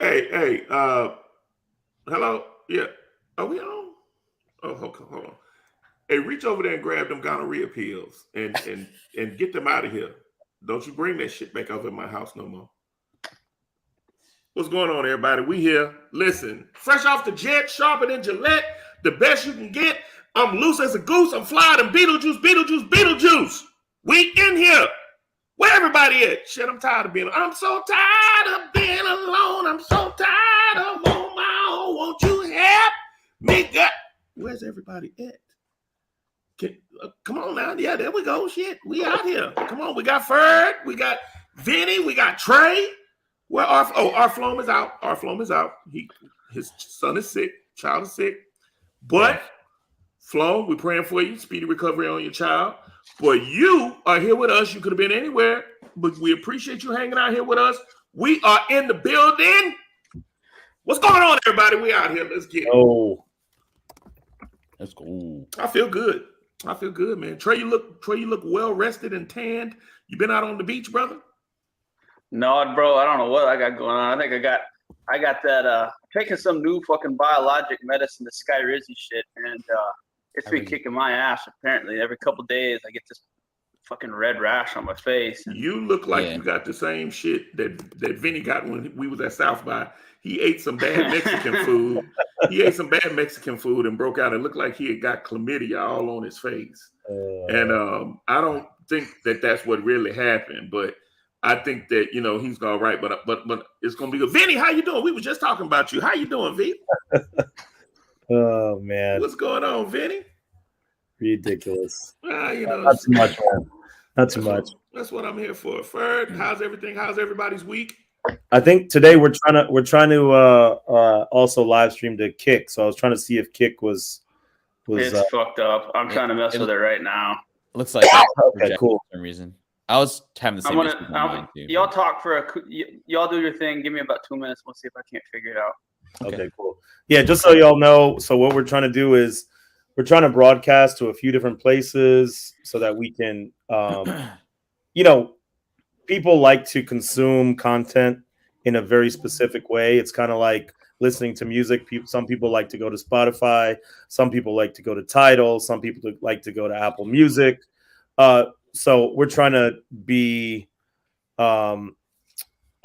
Hey, hello? Yeah. Are we on? Oh, hold on. Hey, reach over there and grab them gonorrhea pills and get them out of here. Don't you bring that shit back over in my house no more. What's going on, everybody? We here. Listen, fresh off the jet, sharper than Gillette, the best you can get. I'm loose as a goose. I'm fly than Beetlejuice. We in here. Where everybody at? Shit, I'm tired of being. I'm so tired of being alone. I'm so tired of on my own. Won't you help me? God? Where's everybody at? Come on now. Yeah, there we go. Shit, we out here. Come on. We got Ferd. We got Vinny. We got Trey. Where Arflome is out. Arflome is out. His son is sick. Child is sick. But Flo, we're praying for you. Speedy recovery on your child. But you are here with us. You could have been anywhere, but we appreciate you hanging out here with us. We are in the building. What's going on, everybody? We out here. Let's get it. Oh, let's go. I feel good. Man. Trey, you look well rested and tanned. You been out on the beach, brother? No, bro. I don't know what I got going on. I think I got that taking some new fucking biologic medicine, the Skyrizi shit, and it's been kicking my ass. Apparently, every couple days I get this fucking red rash on my face. You look like you got the same shit that Vinny got when we was at South by. He ate some bad Mexican food. And broke out. It looked like he had got chlamydia all on his face. And I don't think that that's what really happened, but I think that he's all right. But it's gonna be good. Vinny, how you doing? We were just talking about you. How you doing, V? Oh man, what's going on, Vinny? Ridiculous. Not too much, man. Not too much. That's what I'm here for. Ferd, how's everything? How's everybody's week? I think today we're trying to also live stream to Kick. So I was trying to see if Kick was. It's fucked up. I'm trying to mess with it right now. Looks like okay, cool. For some reason, I was having the same issue with mine too. Y'all talk y'all do your thing. Give me about 2 minutes. We'll see if I can't figure it out. Okay, cool. Yeah, just so y'all know. So what we're trying to do is we're trying to broadcast to a few different places so that we can, people like to consume content in a very specific way. It's kind of like listening to music. Some people like to go to Spotify. Some people like to go to Tidal. Some people like to go to Apple Music. So we're trying to be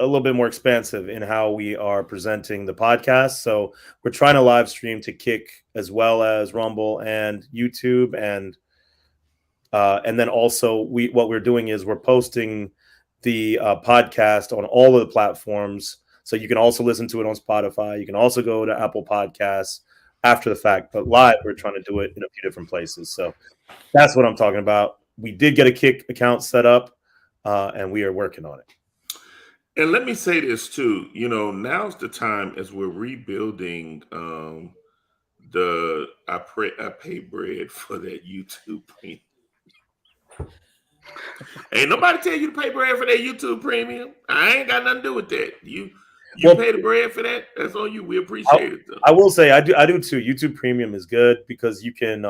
a little bit more expansive in how we are presenting the podcast. So we're trying to live stream to Kick as well as Rumble and YouTube. And then also what we're doing is we're posting the podcast on all of the platforms. So you can also listen to it on Spotify. You can also go to Apple Podcasts after the fact. But live, we're trying to do it in a few different places. So that's what I'm talking about. We did get a Kick account set up, and we are working on it. And let me say this too. Now's the time as we're rebuilding I pay bread for that YouTube premium. Ain't nobody tell you to pay bread for that YouTube premium. I ain't got nothing to do with that. You pay the bread for that. That's on you. We appreciate it. Though. I will say I do too. YouTube Premium is good because you can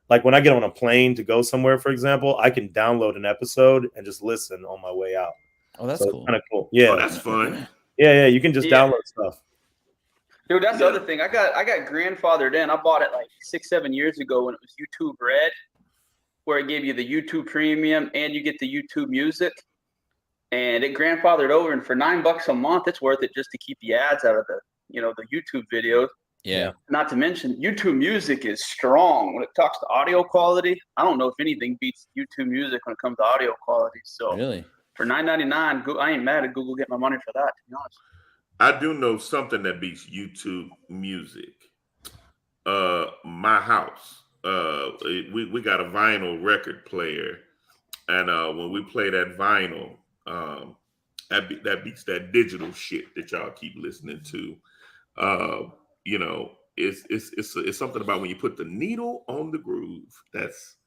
like when I get on a plane to go somewhere, for example, I can download an episode and just listen on my way out. Oh, that's cool. Kind of cool. Yeah. Oh, that's fun. Yeah. You can just download stuff. Dude, that's the other thing. I got grandfathered in. I bought it like 6-7 years ago when it was YouTube Red, where it gave you the YouTube Premium and you get the YouTube Music. And it grandfathered over, and for $9 a month, it's worth it just to keep the ads out of the YouTube videos. Yeah. Not to mention, YouTube Music is strong when it talks to audio quality. I don't know if anything beats YouTube Music when it comes to audio quality. So really, for $9.99, I ain't mad at Google getting my money for that. To be honest, I do know something that beats YouTube Music. My house. We got a vinyl record player, and when we play that vinyl. That beats that digital shit that y'all keep listening to. It's something about when you put the needle on the groove. That's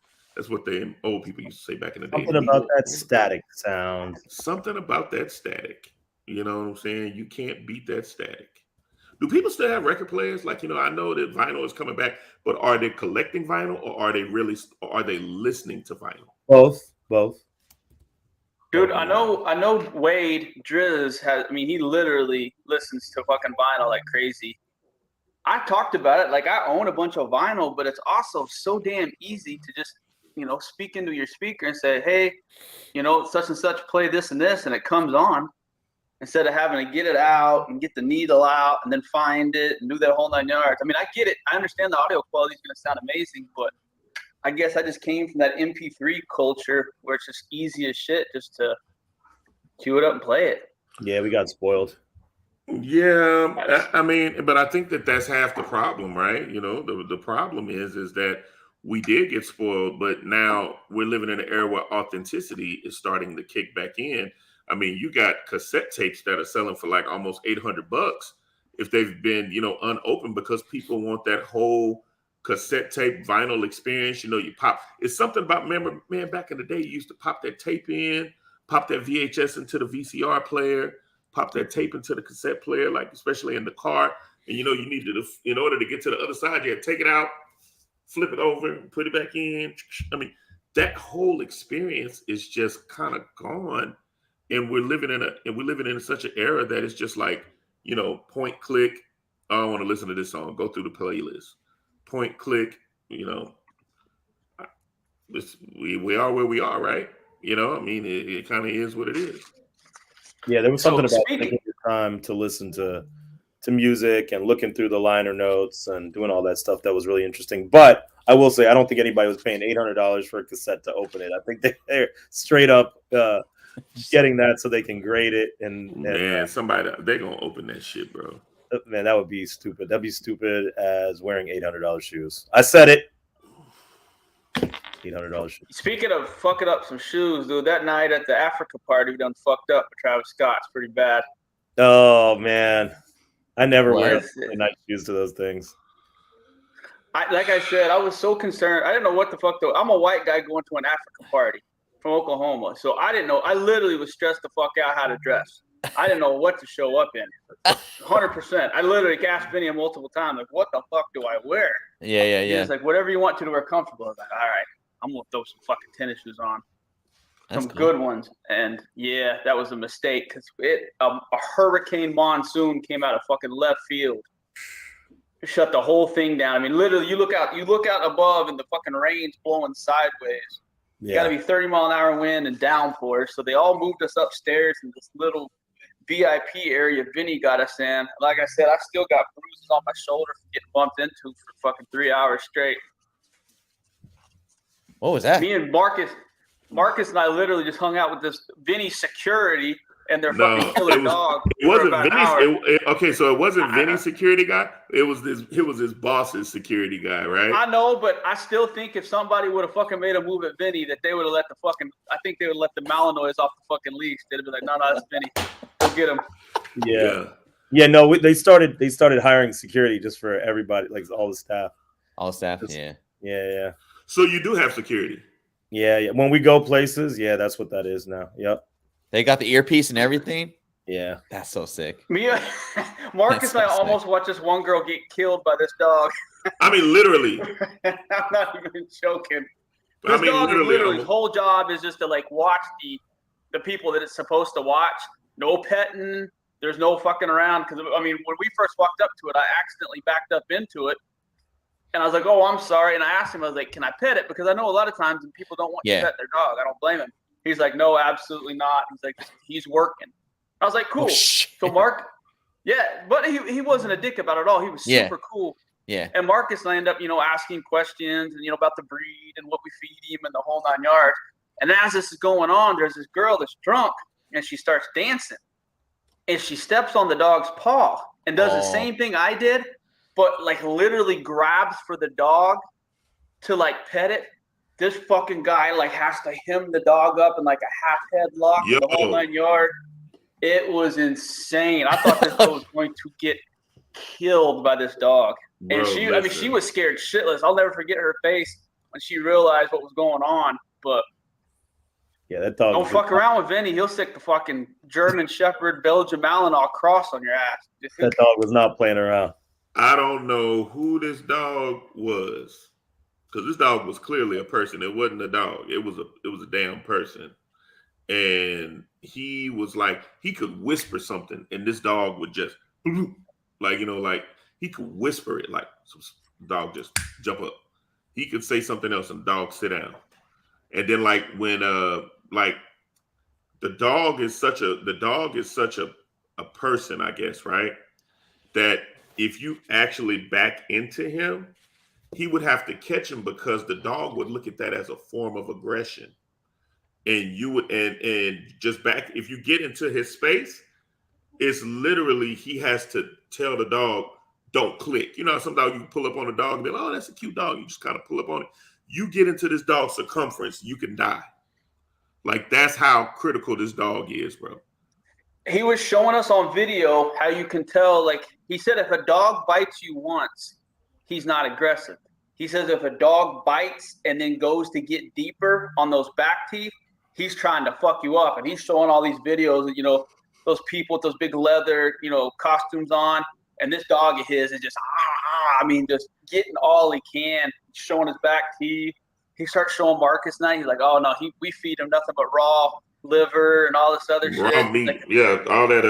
what the old people used to say back in the day. Something about that static sound. Something about that static. You know what I'm saying? You can't beat that static. Do people still have record players? Like, I know that vinyl is coming back, but are they collecting vinyl or are they listening to vinyl? Both. Dude, I know Wade Driz has, I mean, he literally listens to fucking vinyl like crazy. I talked about it, like I own a bunch of vinyl, but it's also so damn easy to just, speak into your speaker and say, hey, such and such, play this and this, and it comes on. Instead of having to get it out and get the needle out and then find it and do that whole 9 yards. I mean, I get it. I understand the audio quality is going to sound amazing, but I guess I just came from that MP3 culture where it's just easy as shit just to cue it up and play it. Yeah, we got spoiled. Yeah, I mean, but I think that's half the problem, right? The problem is that we did get spoiled, but now we're living in an era where authenticity is starting to kick back in. I mean, you got cassette tapes that are selling for like almost $800 if they've been, unopened, because people want that whole cassette tape vinyl experience. You pop. It's something about, remember, man, back in the day, you used to pop that tape in, pop that VHS into the VCR player, pop that tape into the cassette player, like especially in the car. And you needed to, in order to get to the other side, you had to take it out, flip it over, put it back in. I mean, that whole experience is just kind of gone. And we're living in such an era that it's just like, point, click. I don't want to listen to this song. Go through the playlist. Point, click. We are where we are, right? I mean, it kind of is what it is. Yeah, there was something about taking your time to listen to music and looking through the liner notes and doing all that stuff that was really interesting. But I will say, I don't think anybody was paying $800 for a cassette to open it. I think they're straight up getting that so they can grade it. And man, they're gonna open that shit, bro. Man, that would be stupid. That'd be stupid as wearing $800 shoes. I said it. $800 shoes. Speaking of fucking up some shoes, dude, that night at the Africa party, we done fucked up with Travis Scott. It's pretty bad. Oh man, I never wear nice shoes to those things. Like I said, I was so concerned. I didn't know what the fuck though. I'm a white guy going to an Africa party from Oklahoma, so I didn't know. I literally was stressed the fuck out how to dress. I didn't know what to show up in. 100%. I literally asked Vinny multiple times, like, what the fuck do I wear? Yeah. He's like, whatever you want to wear comfortable. I was like, all right, I'm going to throw some fucking tennis shoes on. Some good ones. And yeah, that was a mistake because a hurricane monsoon came out of fucking left field. It shut the whole thing down. I mean, literally, you look out above and the fucking rain's blowing sideways. Yeah. Got to be 30-mile-an-hour wind and downpours. So they all moved us upstairs in this little VIP area Vinny got us in. Like I said, I still got bruises on my shoulder from getting bumped into for fucking 3 hours straight. What was that? Me and Marcus and I literally just hung out with this Vinny security and their fucking killer dog. It wasn't Vinny's. Okay, so it wasn't Vinny's security guy. It was his boss's security guy, right? I know, but I still think if somebody would have fucking made a move at Vinny, that they would have let I think they would let the Malinois off the fucking leash. They'd be like, no, that's Vinny. Go get him. Yeah. No, they started hiring security just for everybody, like all the staff. All staff. Yeah. So you do have security. Yeah. When we go places, that's what that is now. Yep. They got the earpiece and everything. Yeah, that's so sick. Marcus and I almost watched this one girl get killed by this dog. I mean, literally. I'm not even joking. This dog literally, his whole job is just to like watch the people that it's supposed to watch. No petting. There's no fucking around. Because I mean, when we first walked up to it, I accidentally backed up into it, and I was like, "Oh, I'm sorry." And I asked him, I was like, "Can I pet it?" Because I know a lot of times when people don't want to pet their dog. I don't blame him. He's like, "No, absolutely not." He's like, "He's working." I was like, "Cool." Oh, so Mark, but he wasn't a dick about it all. He was super cool. Yeah. And Marcus and I end up, asking questions and about the breed and what we feed him and the whole 9 yards. And as this is going on, there's this girl that's drunk and she starts dancing, and she steps on the dog's paw and does the same thing I did, but like literally grabs for the dog to like pet it. This fucking guy like has to hem the dog up in like a half headlock, the whole 9 yards. It was insane. I thought this girl was going to get killed by this dog. Bro, and she was scared shitless. I'll never forget her face when she realized what was going on. But yeah, that dog. Don't fuck around with Vinny. He'll stick the fucking German Shepherd, Belgian Malinois cross on your ass. That dog was not playing around. I don't know who this dog was. Because this dog was clearly a person. It wasn't a dog. It was a damn person. and he was like, he could whisper something, and this dog would just like, like he could whisper it, like some dog just jump up. He could say something else, and dog sit down. And then like when like the dog is such a person, I guess, right? That if you actually back into him, he would have to catch him, because the dog would look at that as a form of aggression. And you would and just back, if you get into his space, it's literally, he has to tell the dog, don't click. You know, some dog, you can pull up on a dog and be like, oh, that's a cute dog. You just kind of pull up on it. You get into this dog's circumference, you can die. Like, that's how critical this dog is, bro. He was showing us on video how you can tell, like, he said if a dog bites you once, he's not aggressive. He says if a dog bites and then goes to get deeper on those back teeth, he's trying to fuck you up. And he's showing all these videos of, those people with those big leather, costumes on. And this dog of his is just, just getting all he can, showing his back teeth. He starts showing Marcus now. He's like, oh, no, we feed him nothing but raw liver and all this other raw shit. meat. Like, yeah, all that.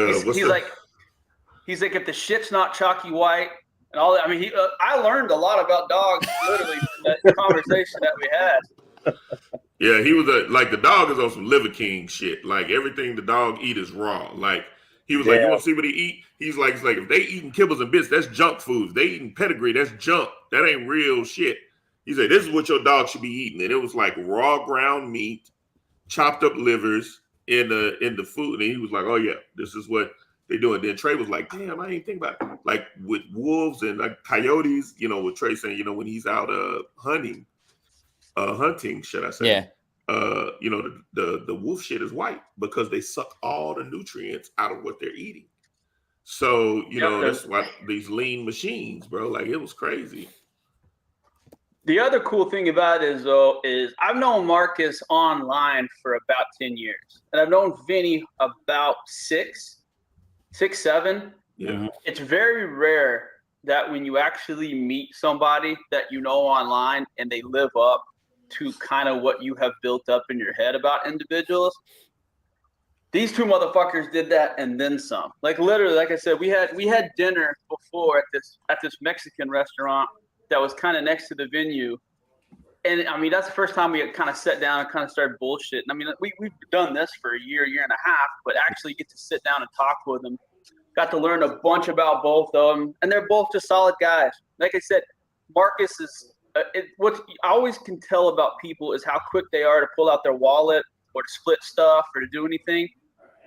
He's like, if the shit's not chalky white and all that. I mean, I learned a lot about dogs literally from that conversation that we had. Yeah, he was like, the dog is on some Liver King shit. Like, everything the dog eat is raw. Like, he was like, you want to see what he eat? He's like, if they eating kibbles and bits, that's junk foods. They eating pedigree, that's junk. That ain't real shit. He said, this is what your dog should be eating. And it was like raw ground meat, chopped up livers in the food. And he was like, oh yeah, this is what they do. And then Trey was like, damn, I ain't think about it. Like with wolves and like coyotes, with Trey saying, when he's out hunting, should I say? Yeah. The wolf shit is white because they suck all the nutrients out of what they're eating. So, that's why these lean machines, bro, like, it was crazy. The other cool thing about it is I've known Marcus online for about 10 years. And I've known Vinny about 6, 7. Yeah. It's very rare that when you actually meet somebody that you know online and they live up to kind of what you have built up in your head about individuals. These two motherfuckers did that and then some. Like, literally, like I said, we had dinner before at this Mexican restaurant that was kind of next to the venue. And I mean, that's the first time we had kind of sat down and kind of started bullshitting. I mean, we've done this for a year and a half, but actually get to sit down and talk with them. Got to learn a bunch about both of them, and they're both just solid guys. Like I said, Marcus is what I always can tell about people is how quick they are to pull out their wallet or to split stuff or to do anything.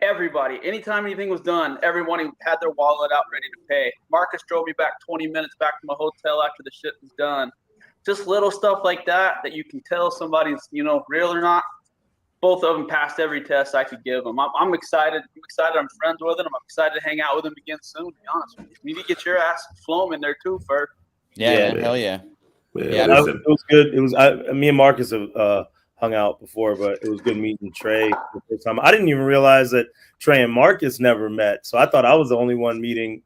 Everybody, anytime anything was done, everyone had their wallet out ready to pay. Marcus drove me back 20 minutes back to my hotel after the shit was done. Just little stuff like that you can tell somebody's, real or not. Both of them passed every test I could give them. I'm excited. I'm friends with them. I'm excited to hang out with them again soon, to be honest with you. You need to get your ass flown in there too, Ferd. Yeah, hell yeah. Yeah, it was good. It was me and Marcus have hung out before, but it was good meeting Trey the first time. I didn't even realize that Trey and Marcus never met, so I thought I was the only one meeting,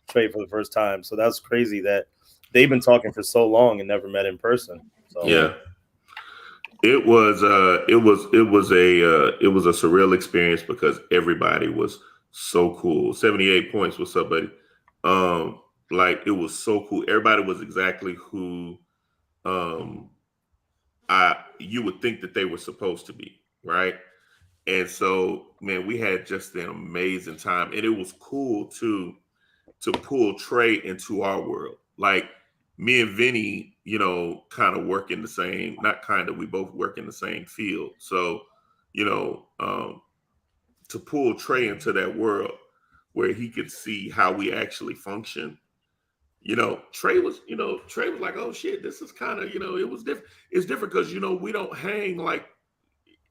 Trey for the first time. So that's crazy that they've been talking for so long and never met in person. So yeah, it was a surreal experience because everybody was so cool. 78 points. What's up, buddy? Like, it was so cool. Everybody was exactly who you would think that they were supposed to be, right? And so, man, we had just an amazing time. And it was cool to pull Trey into our world. Like, me and Vinny, kind of work in the same, not kind of, we both work in the same field. So, to pull Trey into that world where he could see how we actually function. Trey was like, oh shit, this is kind of, it was different. It's different because, we don't hang like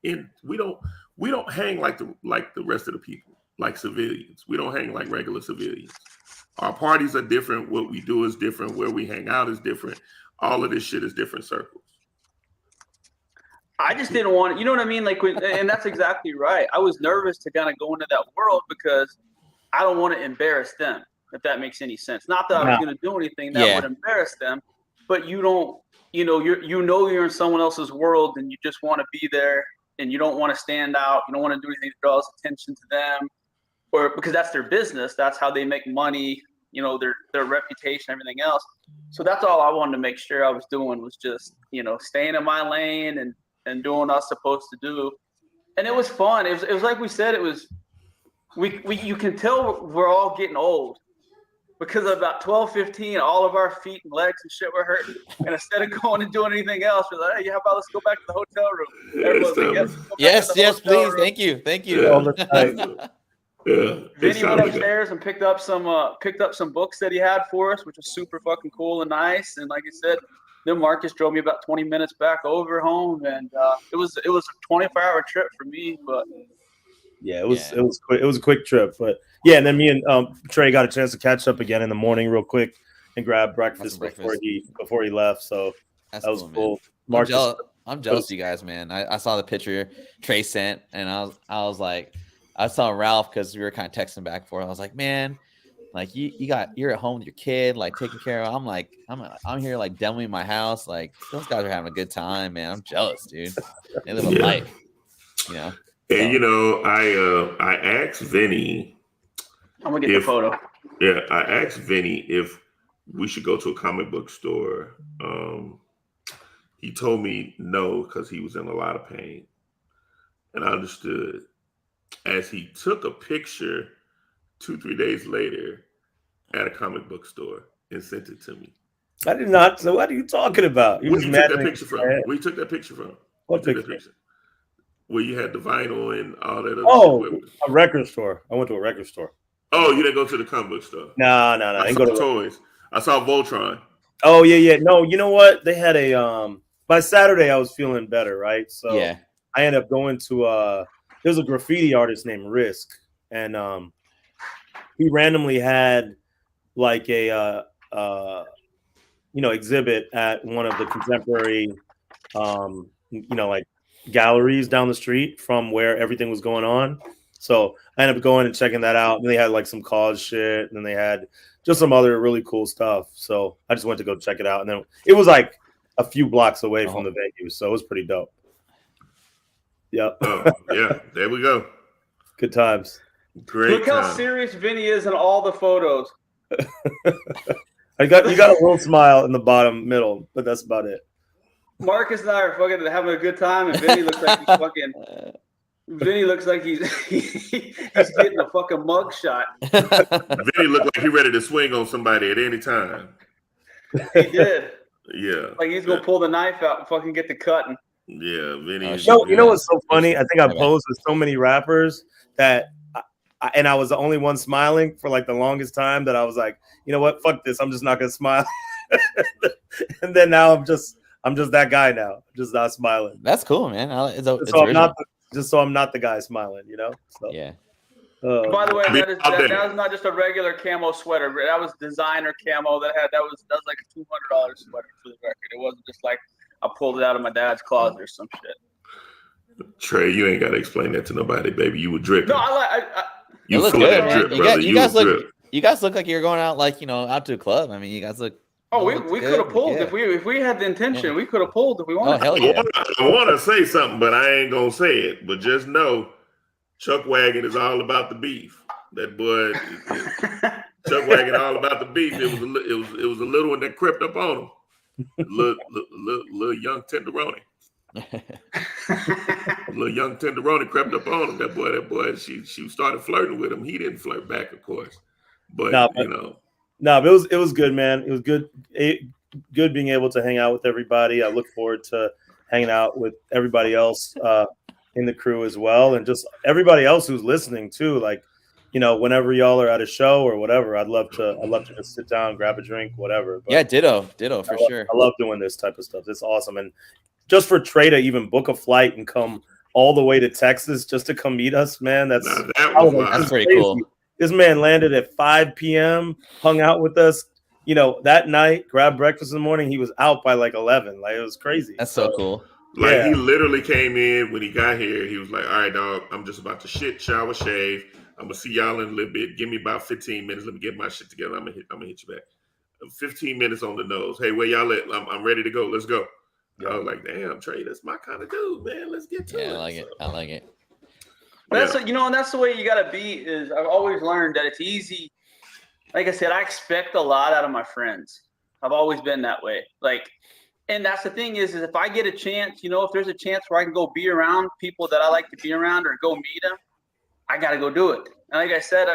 we don't hang like the rest of the people, like civilians. We don't hang like regular civilians. Our parties are different. What we do is different. Where we hang out is different. All of this shit is different circles. I just didn't want, you know what I mean? Like, and that's exactly right. I was nervous to kind of go into that world because I don't want to embarrass them, if that makes any sense. Not that I was going to do anything that would embarrass them, but you don't, you're in someone else's world and you just want to be there and you don't want to stand out. You don't want to do anything that draws attention to them, or because that's their business. That's how they make money. You know, their reputation, everything else. So that's all I wanted to make sure I was doing was just, you know, staying in my lane and doing what I was supposed to do. And it was fun. It was like we said, it was, you can tell we're all getting old because about 12, 15, all of our feet and legs and shit were hurting. And instead of going and doing anything else, we're like, hey, how about let's go back to the hotel room? Everyone's like, yes, let's go back Yes, to the yes, hotel please. room. Thank you. Thank you. Yeah. Yeah. Vinny went upstairs and picked up some books that he had for us, which was super fucking cool and nice. And like I said, then Marcus drove me about 20 minutes back over home, and it was a 24-hour trip for me. But yeah, it was quick. It was a quick trip, but yeah. And then me and Trey got a chance to catch up again in the morning, real quick, and grab breakfast before he left. So that was cool. Marcus, I'm jealous of you guys, man. I saw the picture Trey sent, and I was like, I was telling Ralph because we were kind of texting back and forth. I was like, man, like you're at home with your kid, like taking care of. I'm like, I'm here like demoing my house. Like those guys are having a good time, man. I'm jealous, dude. They live a life, you know. And you know, I asked Vinny. I'm gonna get the photo. Yeah, I asked Vinny if we should go to a comic book store. He told me no because he was in a lot of pain, and I understood. As he took a picture 2-3 days later at a comic book store and sent it to me. I did not. So what are you talking about? Where you took that picture from? Where you took that picture from? What picture? Where you had the vinyl and all that other shit. A record store. I went to a record store. Oh, you didn't go to the comic book store? No. I didn't go to toys. I saw Voltron. Oh, yeah. No, you know what? They had a by Saturday I was feeling better, right? So yeah. I ended up going to there's a graffiti artist named Risk, and he randomly had like a exhibit at one of the contemporary like galleries down the street from where everything was going on. So I ended up going and checking that out. And they had like some cause shit, and then they had just some other really cool stuff. So I just went to go check it out, and then it was like a few blocks away from the venue, so it was pretty dope. Yep. Yeah, there we go. Good times. Great. Look how serious Vinny is in all the photos. You got a little smile in the bottom middle, but that's about it. Marcus and I are fucking having a good time, and Vinny looks like he's fucking. Vinny looks like he's getting a fucking mug shot. Vinny looked like he's ready to swing on somebody at any time. He did. Yeah. Like he's gonna pull the knife out and fucking get the cutting. Yeah, Vinny. You know what's so funny? I think I posed with so many rappers that, I was the only one smiling for like the longest time that I was like, you know what? Fuck this. I'm just not gonna smile. And then now I'm just that guy now. I'm just not smiling. That's cool, man. So I'm not the guy smiling, you know? So, yeah. By the way, that was not just a regular camo sweater. That was designer camo that was like a $200 sweater for the record. It wasn't just like I pulled it out of my dad's closet or some shit. Trey, you ain't got to explain that to nobody, baby. You were dripping. No, you look good, drip, man. brother. You guys look like you're going out out to a club. I mean, you guys look. Oh, we could have pulled if we had the intention. Yeah. We could have pulled if we wanted. Oh hell yeah! I want to say something, but I ain't gonna say it. But just know, Chuck Wagon is all about the beef. That boy, Chuck Wagon, all about the beef. It was a little one that crept up on him. Little young tenderoni. Little young tenderoni crept up on him. That boy. She started flirting with him. He didn't flirt back, of course. But you know. No, but it was good, man. It was good being able to hang out with everybody. I look forward to hanging out with everybody else in the crew as well, and just everybody else who's listening too. Like, whenever y'all are at a show or whatever, I'd love to just sit down, grab a drink, whatever. But yeah, ditto for sure. I love doing this type of stuff. It's awesome, and just for Trey to even book a flight and come all the way to Texas just to come meet us, man. That's pretty cool. This man landed at 5 p.m., hung out with us, that night, grabbed breakfast in the morning. He was out by like 11. Like, it was crazy. That's so cool. Like, he literally came in when he got here. He was like, all right, dog, I'm just about to shit, shower, shave. I'm going to see y'all in a little bit. Give me about 15 minutes. Let me get my shit together. I'm gonna hit you back. 15 minutes on the nose. Hey, where y'all at? I'm ready to go. Let's go. I was like, damn, Trey, that's my kind of dude, man. Let's get to it. I like it. I like it. But that's and that's the way you gotta be. Is I've always learned that it's easy. Like I said, I expect a lot out of my friends. I've always been that way. Like, and that's the thing is if I get a chance, if there's a chance where I can go be around people that I like to be around or go meet them, I gotta go do it. And like I said,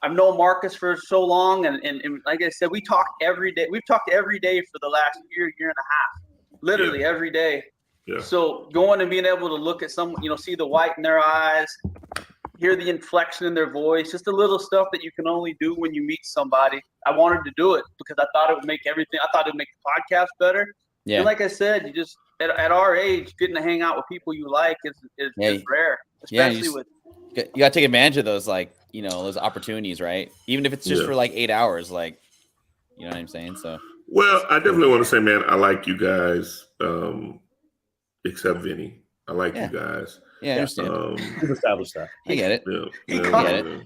I've known Marcus for so long, and like I said, we talk every day. We've talked every day for the last year and a half, literally every day. Yeah. So going and being able to look at someone, see the white in their eyes, hear the inflection in their voice, just the little stuff that you can only do when you meet somebody. I wanted to do it because I thought it would make everything. I thought it would make the podcast better. Yeah. And like I said, you just at our age, getting to hang out with people you like is rare, especially with. You got to take advantage of those, those opportunities, right? Even if it's just for 8 hours, you know what I'm saying? So. Well, I definitely want to say, man, I like you guys, except Vinny. I like you guys. Yeah, I understand. We've established that. I get it.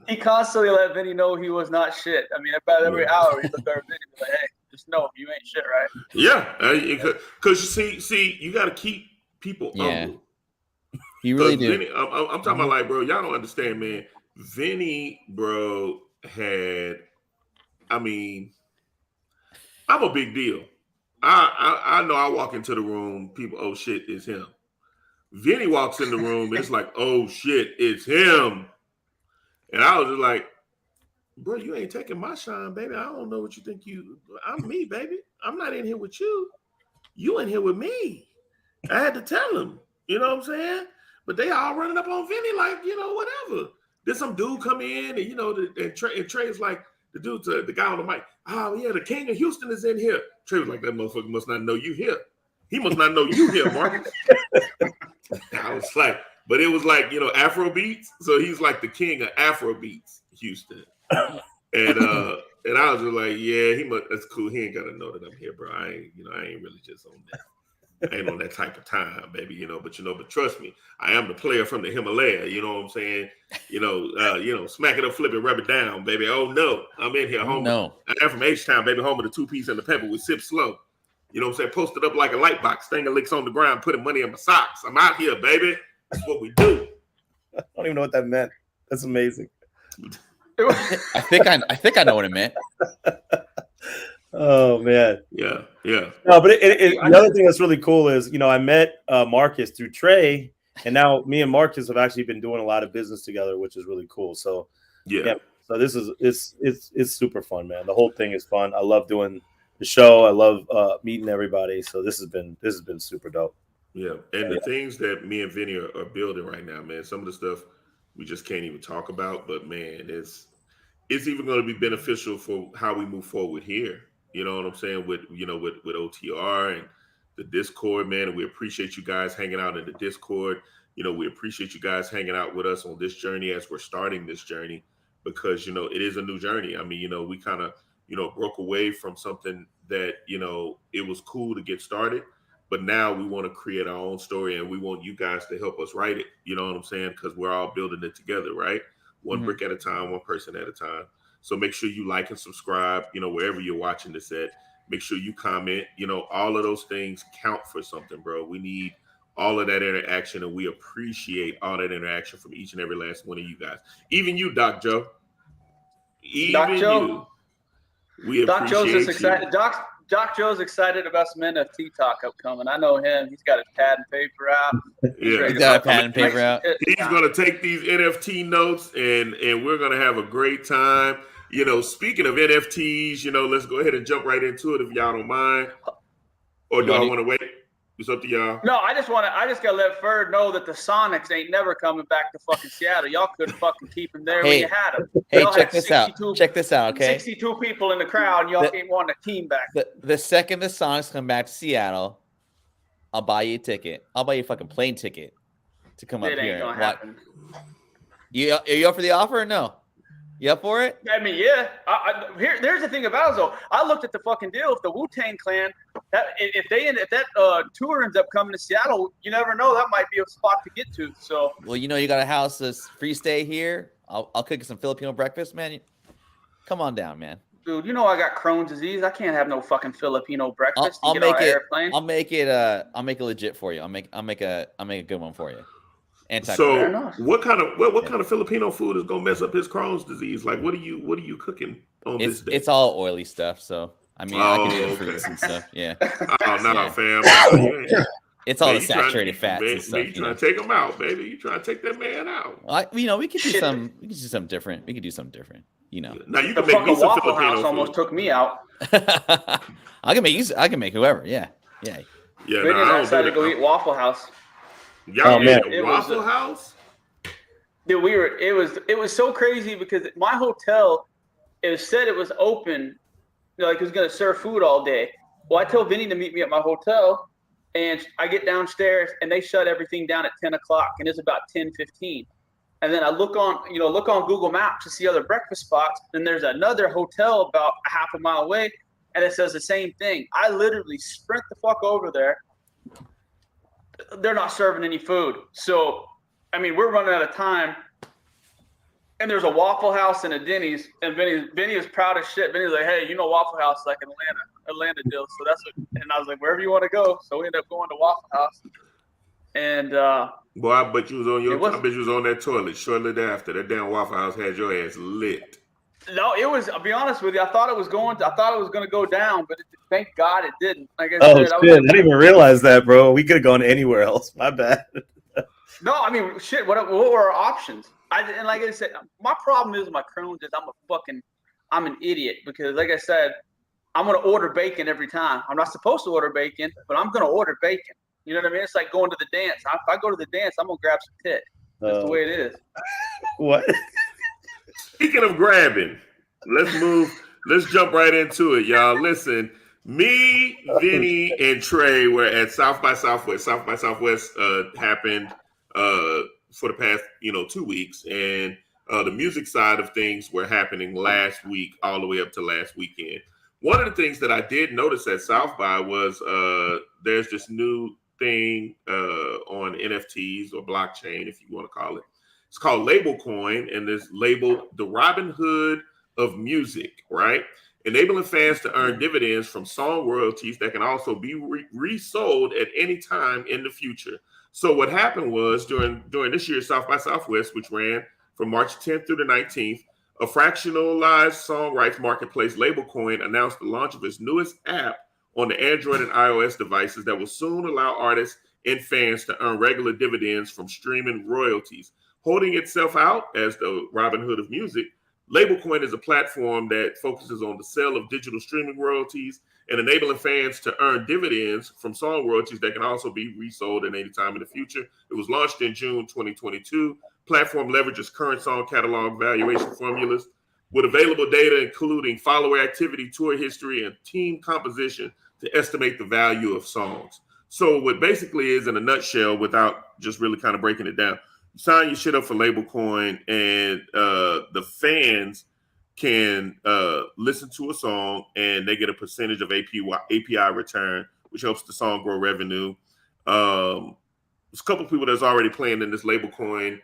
He constantly let Vinny know he was not shit. I mean, about every hour, he looked over Vinny and be like, hey, just know you ain't shit, right? Yeah, because you see, you got to keep people humble. You really do. Vinny, I'm talking about bro, y'all don't understand, man. Vinny, bro, I'm a big deal. I know I walk into the room, people, oh shit, it's him. Vinny walks in the room, it's like, oh shit, it's him. And I was just like, bro, you ain't taking my shine, baby. I don't know what you think I'm me, baby. I'm not in here with you. You in here with me. I had to tell him, you know what I'm saying? But they all running up on Vinny whatever. Then some dude come in and, and Trey's like, the guy on the mic, oh yeah, the king of Houston is in here. Trey was like, that motherfucker must not know you here. He must not know you here, Marcus. I was like, but it was Afro beats. So he's like the king of Afro beats, Houston. And I was just like, yeah, that's cool. He ain't gotta know that I'm here, bro. I ain't really just on that. I ain't on that type of time, baby, but trust me, I am the player from the Himalaya, you know what I'm saying? Smack it up, flip it, rub it down, baby. Oh no, I'm in here, home. No. I'm from H-Town, baby, home of the 2-piece and the pepper with sip slow. You know what I'm saying? Posted up like a light box, stinger licks on the ground, putting money in my socks. I'm out here, baby. That's what we do. I don't even know what that meant. That's amazing. I think I know what it meant. Oh man, yeah. No, but the other thing that's really cool is I met Marcus through Trey, and now me and Marcus have actually been doing a lot of business together, which is really cool. So so this is it's super fun, man. The whole thing is fun. I love doing the show. I love meeting everybody. So this has been super dope. Yeah, and the things that me and Vinny are building right now, man. Some of the stuff we just can't even talk about, but man, it's even going to be beneficial for how we move forward here. You know what I'm saying? With OTR and the Discord, man. And we appreciate you guys hanging out in the Discord. We appreciate you guys hanging out with us on this journey as we're starting this journey, because it is a new journey. I mean, we kind of broke away from something that it was cool to get started, but now we want to create our own story, and we want you guys to help us write it. You know what I'm saying? Because we're all building it together, right? One brick at a time, one person at a time. So make sure you like and subscribe, wherever you're watching this at. Make sure you comment. All of those things count for something, bro. We need all of that interaction, and we appreciate all that interaction from each and every last one of you guys. Even you, Doc Joe. Even you. We Doc appreciate Joe's excited. Doc Joe's excited about some NFT talk upcoming. I know him. He's got his pad and paper out. He's got a pad and paper out. He's going to take these NFT notes, and we're going to have a great time. Speaking of NFTs, let's go ahead and jump right into it if y'all don't mind. Or do y'all want to wait? It's up to y'all. No, I just gotta let Ferd know that the Sonics ain't never coming back to fucking Seattle. Y'all couldn't fucking keep him there when you had him. Hey, check this out. Check this out, okay? 62 people in the crowd, and y'all ain't wanting a team back. The second the Sonics come back to Seattle, I'll buy you a ticket. I'll buy you a fucking plane ticket to come up here. It ain't gonna happen. Are you up for the offer or no? You up for it? I mean, yeah. There's the thing about it, though. I looked at the fucking deal. If the Wu-Tang Clan, if that tour ends up coming to Seattle, you never know. That might be a spot to get to. So, well, you got a house that's free stay here. I'll cook you some Filipino breakfast, man. Come on down, man. Dude, you know I got Crohn's disease. I can't have no fucking Filipino breakfast. I'll to get on make an it. airplane. I'll make it legit for you. I'll make a good one for you. Fair So enough. what kind of Filipino food is gonna mess up his Crohn's disease? Like what are you cooking on this day? It's all oily stuff. So I mean, I can do the Oh, fruits okay. and stuff. Yeah, Oh no, Yeah. fam. You ain't- it's all man, the you trying- saturated fats man, and stuff. man, you trying to take him out, baby. You trying to take that man out. We could do Shit. some. We could do something different. We could do something different. Now you The can make me fucking some Waffle Filipino House almost food. took me out. I can make whoever. Yeah. Yeah, Vinny no, and I I don't decided do to go that. eat Waffle House. Y'all Oh, ate man. a It was, Waffle House? Dude, it was so crazy because my hotel, it was said it was open, like it was gonna serve food all day. Well, I tell Vinny to meet me at my hotel, and I get downstairs and they shut everything down at 10 o'clock, and it's about 10:15. And then I look on Google Maps to see other breakfast spots, and there's another hotel about a half a mile away, and it says the same thing. I literally sprint the fuck over there. They're not serving any food. So, I mean, we're running out of time. And there's a Waffle House and a Denny's, and Vinny was proud as shit. Vinny's like, hey, Waffle House is like an Atlanta deal. So that's what, and I was like, wherever you want to go. So we ended up going to Waffle House. And Boy, I bet you was on It was- I bet you was on that toilet shortly thereafter. That damn Waffle House had your ass lit. no, it was. I'll be honest with you. I thought it was going to go down, but thank God it didn't. Like I Oh said, shit! I I was like, didn't even realize that, bro. We could have gone anywhere else. My bad. no, I mean, shit. What were our options? And like I said, my problem is my Crohn's is I'm an idiot because, like I said, I'm gonna order bacon every time. I'm not supposed to order bacon, but I'm gonna order bacon. You know what I mean? It's like going to the dance. If I go to the dance, I'm gonna grab some tit. That's the way it is. What? Speaking of grabbing, let's jump right into it, y'all. Listen, me, Vinny, and Trey were at South by Southwest. South by Southwest happened for the past 2 weeks, and the music side of things were happening last week all the way up to last weekend. One of the things that I did notice at South by was there's this new thing on NFTs or blockchain, if you want to call it. It's called Label Coin, and it's labeled the Robin Hood of music, right? Enabling fans to earn dividends from song royalties that can also be resold at any time in the future. So what happened was during this year's South by Southwest, which ran from March 10th through the 19th, a fractionalized song rights marketplace, Label Coin, announced the launch of its newest app on the Android and iOS devices that will soon allow artists and fans to earn regular dividends from streaming royalties. Holding itself out as the Robin Hood of music, Label Coin is a platform that focuses on the sale of digital streaming royalties and enabling fans to earn dividends from song royalties that can also be resold at any time in the future. It was launched in June 2022. Platform leverages current song catalog valuation formulas with available data, including follower activity, tour history, and team composition to estimate the value of songs. So what basically is, in a nutshell, without just really kind of breaking it down, you sign your shit up for Label Coin, and the fans can listen to a song, and they get a percentage of API return, which helps the song grow revenue. There's a couple people that's already playing in this Label Coin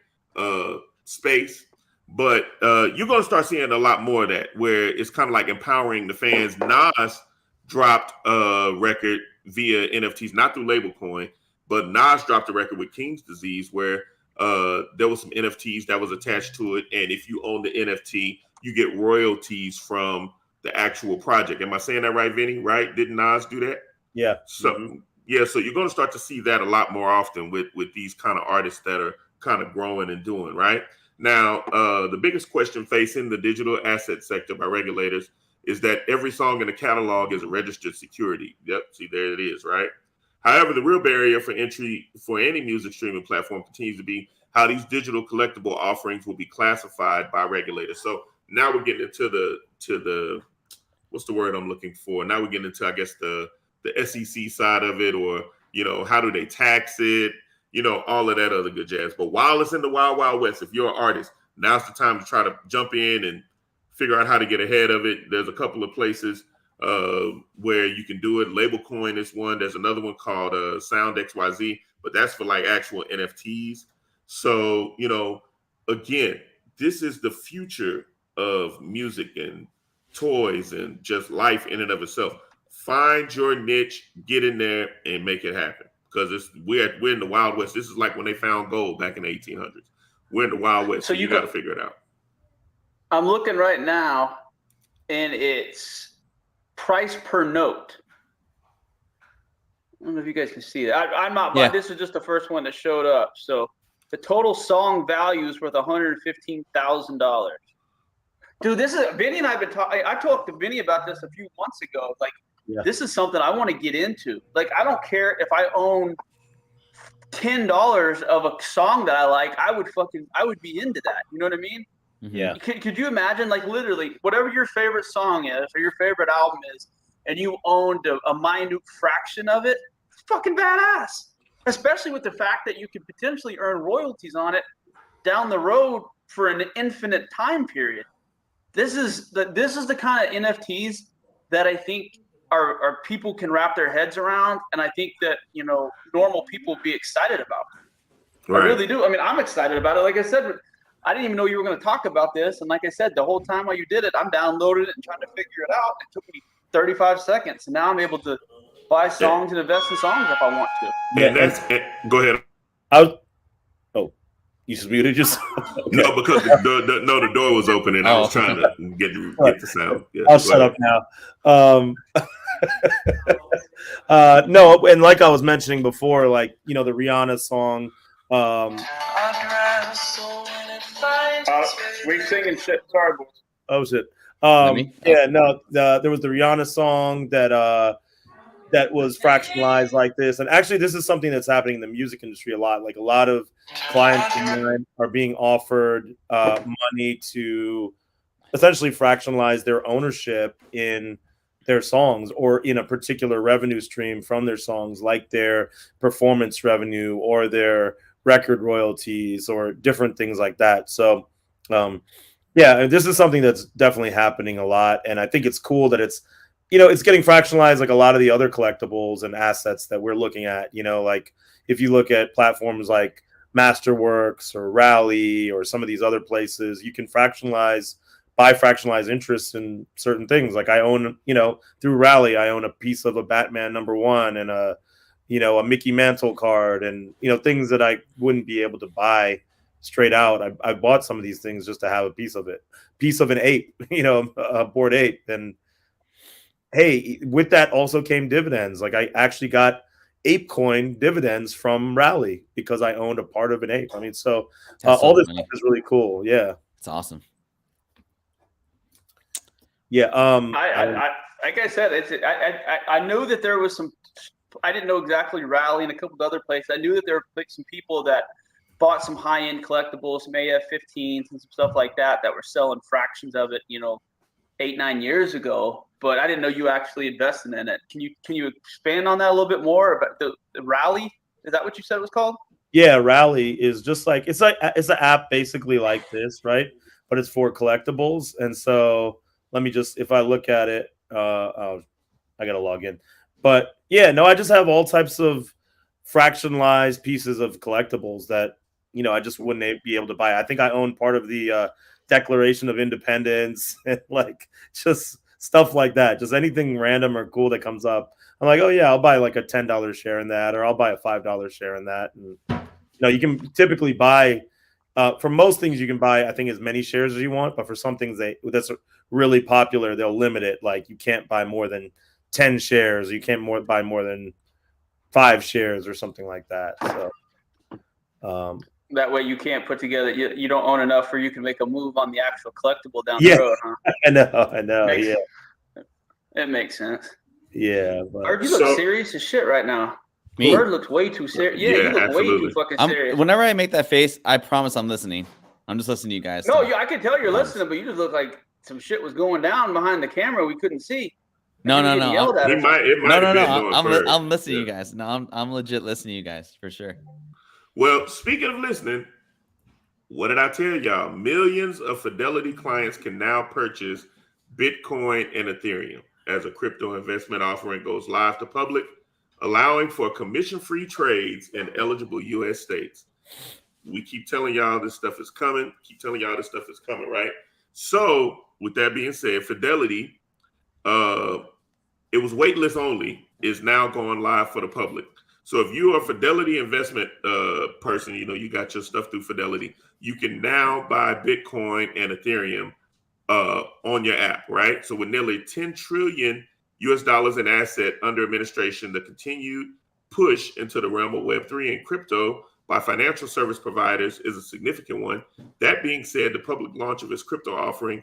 space, but you're going to start seeing a lot more of that, where it's kind of like empowering the fans. Nas dropped a record via NFTs, not through Label Coin, but Nas dropped a record with King's Disease where there was some NFTs that was attached to it, and if you own the NFT, you get royalties from the actual project. Am I saying that right, Vinny? Right? Didn't Nas do that? Yeah. So so you're going to start to see that a lot more often with these kind of artists that are kind of growing and doing right now. The biggest question facing the digital asset sector by regulators is that every song in the catalog is a registered security. Yep, see, there it is, right? However, the real barrier for entry for any music streaming platform continues to be how these digital collectible offerings will be classified by regulators. So now we're getting into the what's the word I'm looking for? Now we're getting into, I guess, the SEC side of it, or how do they tax it? All of that other good jazz. But while it's in the wild, wild west, if you're an artist, now's the time to try to jump in and figure out how to get ahead of it. There's a couple of places where you can do it. Label Coin is one. There's another one called Sound XYZ, but that's for like actual NFTs. So, again, this is the future of music and toys and just life in and of itself. Find your niche, get in there, and make it happen. Because we're in the Wild West. This is like when they found gold back in the 1800s. We're in the Wild West, so you got to figure it out. I'm looking right now, and it's price per note. I don't know if you guys can see that. I'm not, but this is just the first one that showed up. So the total song value is worth $115,000. Dude, this is Vinny and I've been talking. I talked to Vinny about this a few months ago. Like, this is something I want to get into. Like, I don't care if I own $10 of a song that I like. I would be into that. You know what I mean? Yeah. Could you imagine, like, literally whatever your favorite song is or your favorite album is, and you owned a minute fraction of it? It's fucking badass. Especially with the fact that you could potentially earn royalties on it down the road for an infinite time period. This is the kind of NFTs that I think our people can wrap their heads around, and I think that, you know, normal people would be excited about. Right. I really do. I mean, I'm excited about it. Like I said, I didn't even know you were going to talk about this, and like I said, the whole time while you did it, I'm downloading it and trying to figure it out. It took me 35 seconds, and now I'm able to buy songs and invest in songs if I want to. Yeah, go ahead. You just muted yourself. Okay. No, because the door was open and I was trying to get the sound. Yeah, I'll shut up now. No, and like I was mentioning before, like, you know, the Rihanna song. We singing shit. Sorry, boys. Oh shit. There was the Rihanna song that was fractionalized like this. And actually, this is something that's happening in the music industry a lot. Like, a lot of clients of mine are being offered money to essentially fractionalize their ownership in their songs or in a particular revenue stream from their songs, like their performance revenue or their record royalties or different things like that. So, this is something that's definitely happening a lot. And I think it's cool that it's, you know, it's getting fractionalized like a lot of the other collectibles and assets that we're looking at. You know, like if you look at platforms like Masterworks or Rally or some of these other places, you can buy fractionalized interests in certain things. Like I own, you know, through Rally, I own a piece of a Batman #1 and a Mickey Mantle card and, you know, things that I wouldn't be able to buy straight out. I bought some of these things just to have a piece of an ape, you know, a Bored Ape. And hey, with that also came dividends. Like I actually got ape coin dividends from Rally because I owned a part of an ape. I mean, so all this stuff is really cool. Yeah. It's awesome. Yeah. Like I said, I know that there was some, I didn't know exactly Rally and a couple of other places. I knew that there were some people that bought some high-end collectibles, some AF-15s and some stuff like that were selling fractions of it, you know, 8-9 years ago. But I didn't know you actually invested in it. Can you expand on that a little bit more about the Rally? Is that what you said it was called? Yeah, Rally is just like it's an app basically like this, right? But it's for collectibles. And so let me just, if I look at it, I gotta log in. But yeah, no, I just have all types of fractionalized pieces of collectibles that, you know, I just wouldn't be able to buy. I think I own part of the Declaration of Independence and like just stuff like that. Just anything random or cool that comes up. I'm like, oh yeah, I'll buy like a $10 share in that, or I'll buy a $5 share in that. And you know, you can typically buy for most things you can buy, I think, as many shares as you want, but for some things that's really popular, they'll limit it. Like you can't buy more than 10 shares, you can't buy more than 5 shares or something like that. So that way you can't put together, you don't own enough where you can make a move on the actual collectible down the road, huh? I know. It makes sense. Yeah. Ferd, you look serious as shit right now. Me? Ferd looks way too serious. Yeah, you look absolutely. way too fucking serious. Whenever I make that face, I promise I'm listening. I'm just listening to you guys. No, I can tell you're listening, but you just look like some shit was going down behind the camera we couldn't see. No. No. I'm listening to you guys. No, I'm legit listening to you guys for sure. Well, speaking of listening, what did I tell y'all? Millions of Fidelity clients can now purchase Bitcoin and Ethereum as a crypto investment offering goes live to public, allowing for commission-free trades in eligible U.S. states. We keep telling y'all this stuff is coming. Right? So with that being said, Fidelity, it was waitlist only, is now going live for the public. So if you're a Fidelity investment person, you got your stuff through Fidelity, you can now buy Bitcoin and Ethereum on your app, right? So with nearly 10 trillion US dollars in asset under administration, the continued push into the realm of Web3 and crypto by financial service providers is a significant one. That being said, the public launch of its crypto offering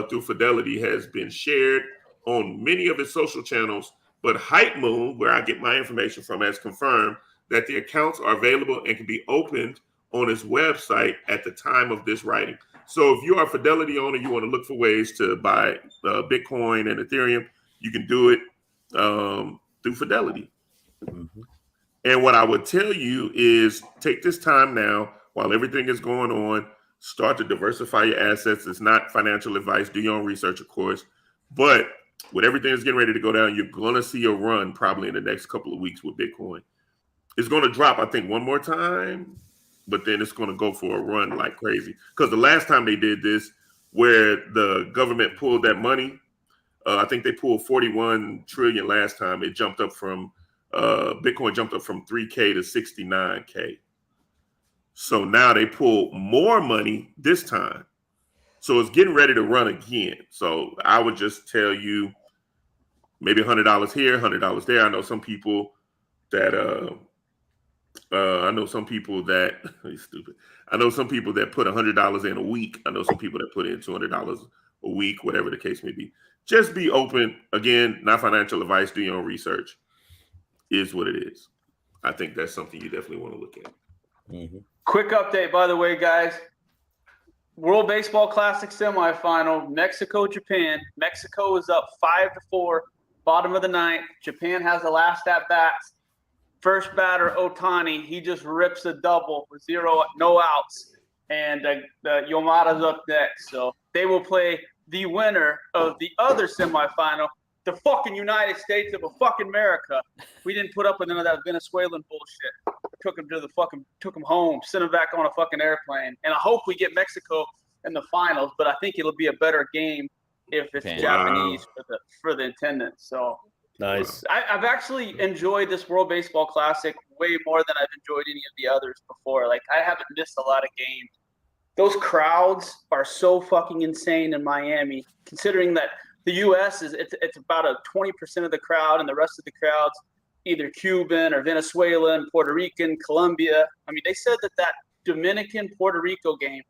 through Fidelity has been shared on many of its social channels, but Hype Moon, where I get my information from, has confirmed that the accounts are available and can be opened on its website at the time of this writing. So if you are a Fidelity owner, you want to look for ways to buy Bitcoin and Ethereum, you can do it through Fidelity. Mm-hmm. And what I would tell you is take this time now while everything is going on, start to diversify your assets. It's not financial advice. Do your own research, of course. But when everything is getting ready to go down, you're going to see a run probably in the next couple of weeks with Bitcoin. It's going to drop, I think, one more time, but then it's going to go for a run like crazy. Because the last time they did this, where the government pulled that money, I think they pulled 41 trillion last time. It jumped up from Bitcoin jumped up from 3K to 69K. So now they pulled more money this time. So it's getting ready to run again. So I would just tell you maybe $100 here, $100 there. I know some people that stupid. I know some people that put $100 in a week. I know some people that put in $200 a week, whatever the case may be. Just be open. Again, not financial advice. Do your own research. Is what it is. I think that's something you definitely want to look at. Mm-hmm. Quick update, by the way, guys. World Baseball Classic semifinal, Mexico, Japan. Mexico is up 5-4, bottom of the ninth. Japan has the last at bats. First batter, Ohtani, he just rips a double with no outs. And Yamada's up next. So they will play the winner of the other semifinal, the fucking United States of fucking America. We didn't put up with none of that Venezuelan bullshit. Took him home, sent him back on a fucking airplane. And I hope we get Mexico in the finals, but I think it'll be a better game if it's Japanese for the attendance. So nice. I've actually enjoyed this World Baseball Classic way more than I've enjoyed any of the others before. Like, I haven't missed a lot of games. Those crowds are so fucking insane in Miami, considering that the U.S. it's about a 20% of the crowd, and the rest of the crowd's either Cuban or Venezuelan, Puerto Rican, Colombia. I mean, they said that Dominican-Puerto Rico game,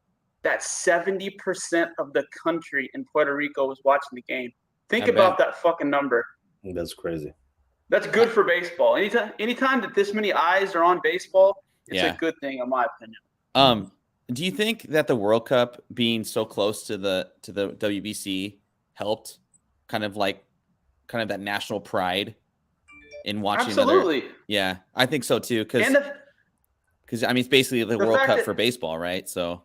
that 70% of the country in Puerto Rico was watching the game. Think about that fucking number. That's crazy. That's good for baseball. Anytime that this many eyes are on baseball, it's a good thing, in my opinion. Do you think that the World Cup being so close to the WBC helped kind of that national pride in watching? Absolutely. Yeah, I think so too. Because I mean, it's basically the World Cup for baseball, right? So,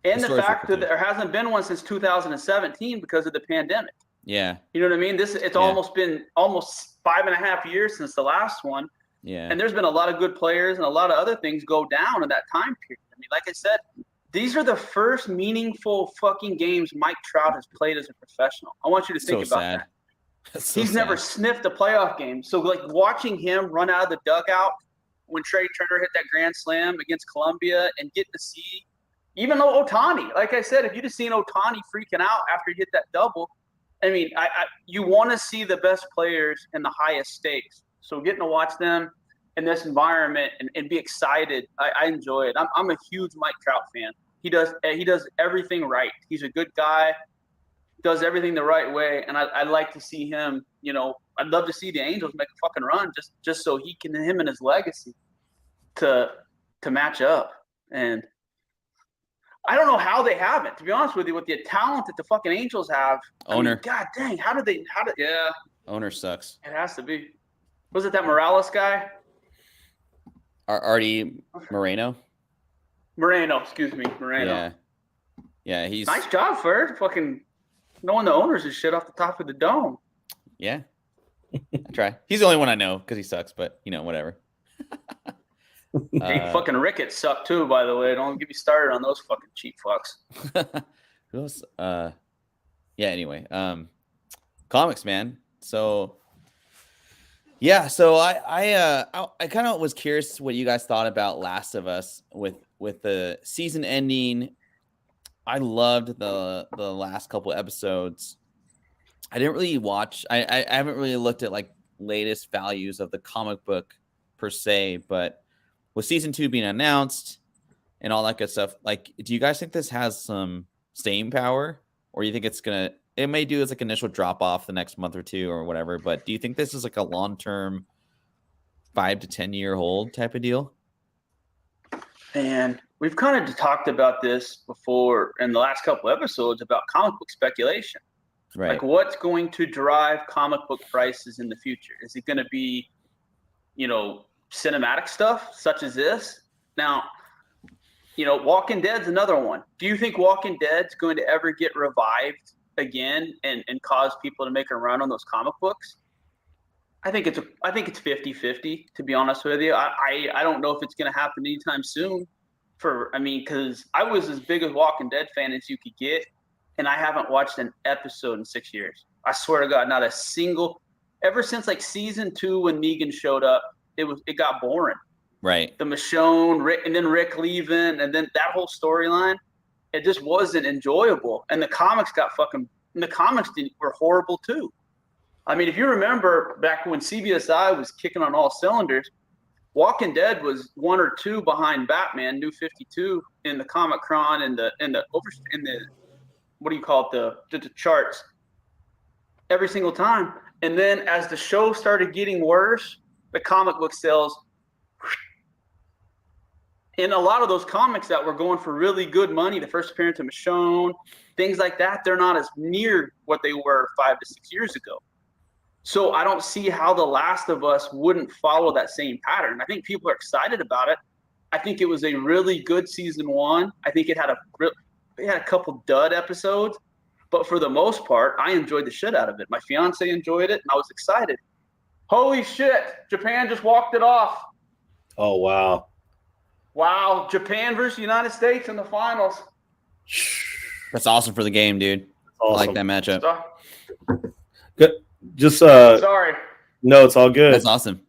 and the fact that there hasn't been one since 2017 because of the pandemic. Yeah, you know what I mean. It's almost been 5.5 years since the last one. Yeah, and there's been a lot of good players and a lot of other things go down in that time period. I mean, like I said, these are the first meaningful fucking games Mike Trout has played as a professional. I want you to think about that. He's never sniffed a playoff game. So, like, watching him run out of the dugout when Trey Turner hit that grand slam against Colombia and getting to see, even though Ohtani, like I said, if you'd have seen Ohtani freaking out after he hit that double, I mean, you want to see the best players in the highest stakes. So getting to watch them in this environment and be excited, I enjoy it. I'm a huge Mike Trout fan. He does everything right. He's a good guy, does everything the right way, and I'd like to see him. You know, I'd love to see the Angels make a fucking run just so him and his legacy to match up. And I don't know how they haven't, to be honest with you, with the talent that the fucking Angels have. Owner. I mean, God dang, how did yeah. Owner sucks. It has to be. Was it that Morales guy? Artie Moreno? Excuse me. Moreno. Yeah, he's... Nice job, Ferd. Fucking knowing the owners and shit off the top of the dome. Yeah. I try. He's the only one I know because he sucks, but, whatever. Hey, fucking Ricketts suck too, by the way. Don't get me started on those fucking cheap fucks. Who else? Yeah. Anyway, comics, man. So yeah, so I kind of was curious what you guys thought about Last of Us with the season ending. I loved the last couple episodes. I didn't really watch. I haven't really looked at like latest values of the comic book per se, but with season 2 being announced and all that good stuff, like, do you guys think this has some staying power, or you think it may do as like initial drop off the next month or two or whatever? But do you think this is like a long term 5 to 10 year hold type of deal? And we've kind of talked about this before in the last couple episodes about comic book speculation. Right. Like, what's going to drive comic book prices in the future? Is it going to be, cinematic stuff such as this? Now, Walking Dead's another one. Do you think Walking Dead's going to ever get revived again and cause people to make a run on those comic books? I think it's 50-50, to be honest with you. I don't know if it's going to happen anytime soon. Because I was as big a Walking Dead fan as you could get, and I haven't watched an episode in 6 years. I swear to God, not a single. Ever since like season 2 when Negan showed up, it got boring. Right. The Michonne, Rick, and then Rick leaving, and then that whole storyline, it just wasn't enjoyable. And the comics were horrible too. I mean, if you remember back when CBSI was kicking on all cylinders, Walking Dead was 1 or 2 behind Batman, New 52 in the Comic Con and the what do you call it, the charts every single time. And then as the show started getting worse, the comic book sales, and a lot of those comics that were going for really good money, the first appearance of Michonne, things like that, they're not as near what they were 5 to 6 years ago. So I don't see how The Last of Us wouldn't follow that same pattern. I think people are excited about it. I think it was a really good season 1. I think it had a couple dud episodes, but for the most part, I enjoyed the shit out of it. My fiance enjoyed it, and I was excited. Holy shit! Japan just walked it off. Oh wow! Wow! Japan versus United States in the finals. That's awesome for the game, dude. Awesome. I like that matchup. Good. Just sorry. No, it's all good. That's awesome.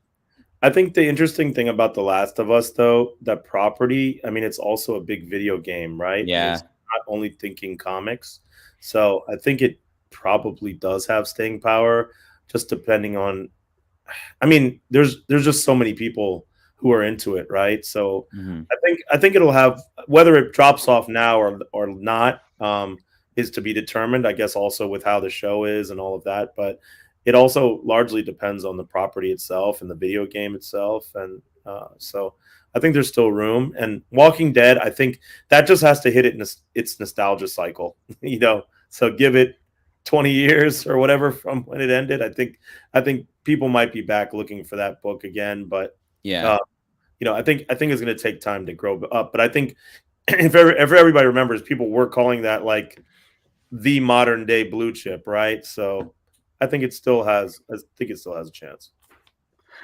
I think the interesting thing about The Last of Us, though, that property, I mean, it's also a big video game, right? Yeah. It's not only thinking comics. So I think it probably does have staying power, just depending on, I mean, there's just so many people who are into it, right? So I think it'll have, whether it drops off now or not, is to be determined, I guess, also with how the show is and all of that. But it also largely depends on the property itself and the video game itself. And so I think there's still room. And Walking Dead, I think that just has to hit its nostalgia cycle, so give it 20 years or whatever from when it ended. I think people might be back looking for that book again. But yeah, I think it's going to take time to grow up. But I think if everybody remembers, people were calling that like the modern day blue chip, right? So I think it still has a chance.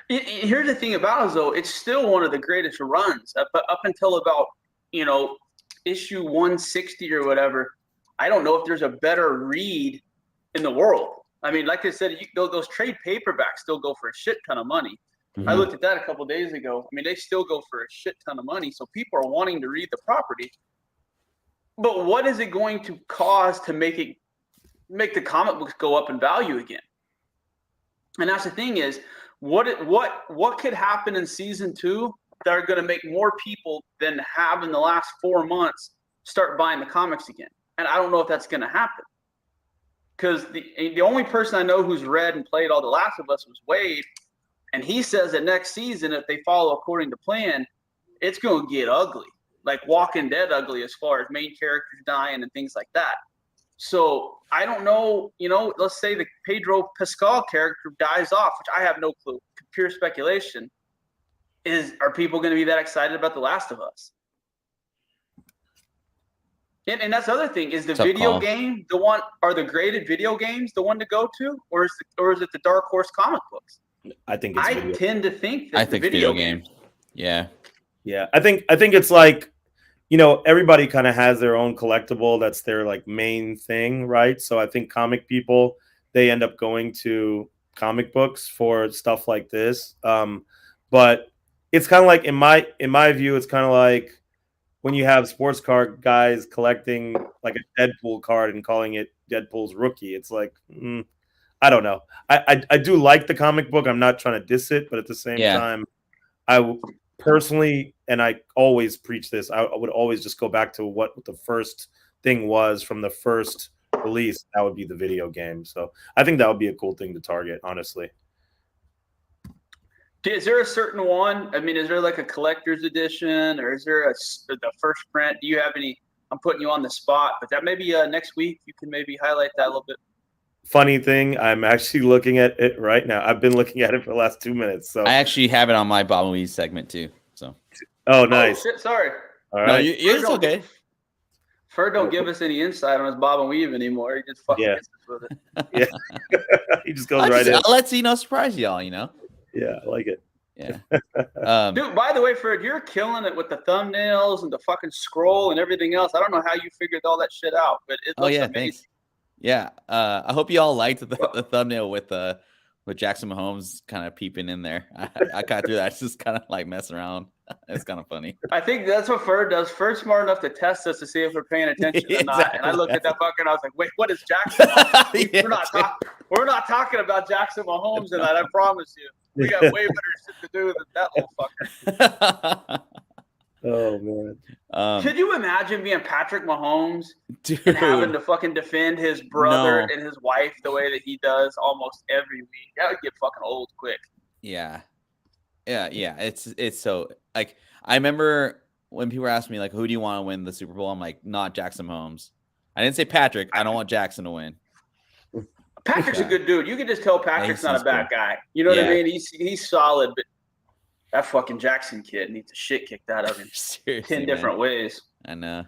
Here's the thing about it, though. It's still one of the greatest runs up until about, issue 160 or whatever. I don't know if there's a better read in the world. I mean, like I said, those trade paperbacks still go for a shit ton of money. I looked at that a couple of days ago. I mean, they still go for a shit ton of money. So people are wanting to read the property. But what is it going to cause to make the comic books go up in value again? And that's the thing is, what could happen in season 2 that are going to make more people than have in the last 4 months start buying the comics again? And I don't know if that's going to happen, because the only person I know who's read and played all The Last of Us was Wade, and he says that next season, if they follow according to plan, it's going to get ugly, like Walking Dead ugly, as far as main characters dying and things like that. So I don't know, let's say the Pedro Pascal character dies off, which I have no clue, pure speculation. Are people going to be that excited about The Last of Us? And that's the other thing, is the video game the one, are the graded video games the one to go to, or is it the Dark Horse comic books? I think it's tend to think that video games. Yeah. Yeah, I think it's like everybody kind of has their own collectible that's their like main thing, right? So I think comic people, they end up going to comic books for stuff like this. But it's kind of like in my view, it's kind of like when you have sports card guys collecting like a Deadpool card and calling it Deadpool's rookie. It's like, I don't know. I do like the comic book. I'm not trying to diss it, but at the same time, personally, and I always preach this, I would always just go back to what the first thing was from the first release. That would be the video game. So I think that would be a cool thing to target, honestly. Is there a certain one? I mean, is there like a collector's edition, or is there the first print? Do you have any? I'm putting you on the spot, but that maybe next week you can maybe highlight that a little bit. Funny thing, I'm actually looking at it right now. I've been looking at it for the last 2 minutes. So I actually have it on my Bob and Weed segment too. So. Oh, nice. Oh, shit, sorry. All right. No, it's okay. Ferd don't give us any insight on his Bob and Weave anymore. He just fucking hits us with it. Yeah. He just goes right in. I'll let surprise y'all, Yeah, I like it. Yeah. Dude, by the way, Ferd, you're killing it with the thumbnails and the fucking scroll and everything else. I don't know how you figured all that shit out, but it looks amazing. Thanks. Yeah. I hope you all liked the thumbnail with Jackson Mahomes kind of peeping in there. I kind of threw that. It's just kind of like messing around. It's kind of funny. I think that's what Ferd does. Ferd's smart enough to test us to see if we're paying attention or not. And I looked at that fucker and I was like, wait, what is Jackson Mahomes? We're not talking about Jackson Mahomes in that, I promise you. We got way better shit to do than that little fucker. Oh, man. Could you imagine being Patrick Mahomes Dude. and having to fucking defend his brother and his wife the way that he does almost every week? That would get fucking old quick. Yeah. It's so like I remember when people were asking me like, who do you want to win the Super Bowl? I'm like, not Jackson Mahomes. I didn't say Patrick. I don't want Jackson to win. Patrick's a good dude. You can just tell Patrick's not a bad guy. You know what I mean? He's solid, but that fucking Jackson kid needs the shit kicked out of him. Seriously, 10 different ways. I know.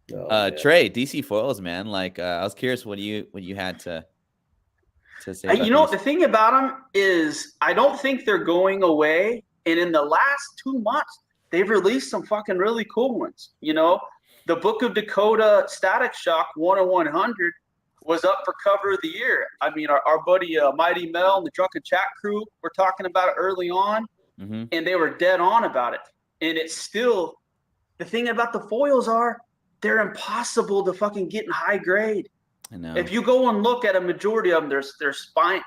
Trey, DC foils, man. Like I was curious what you had to say. The thing about them is I don't think they're going away. And in the last 2 months, they've released some fucking really cool ones. The Book of Dakota Static Shock 1/100 was up for cover of the year. I mean, our buddy Mighty Mel and the Drunken Chat crew were talking about it early on, and they were dead on about it. And it's still, the thing about the foils are, they're impossible to fucking get in high grade. I know. If you go and look at a majority of them, there's spine.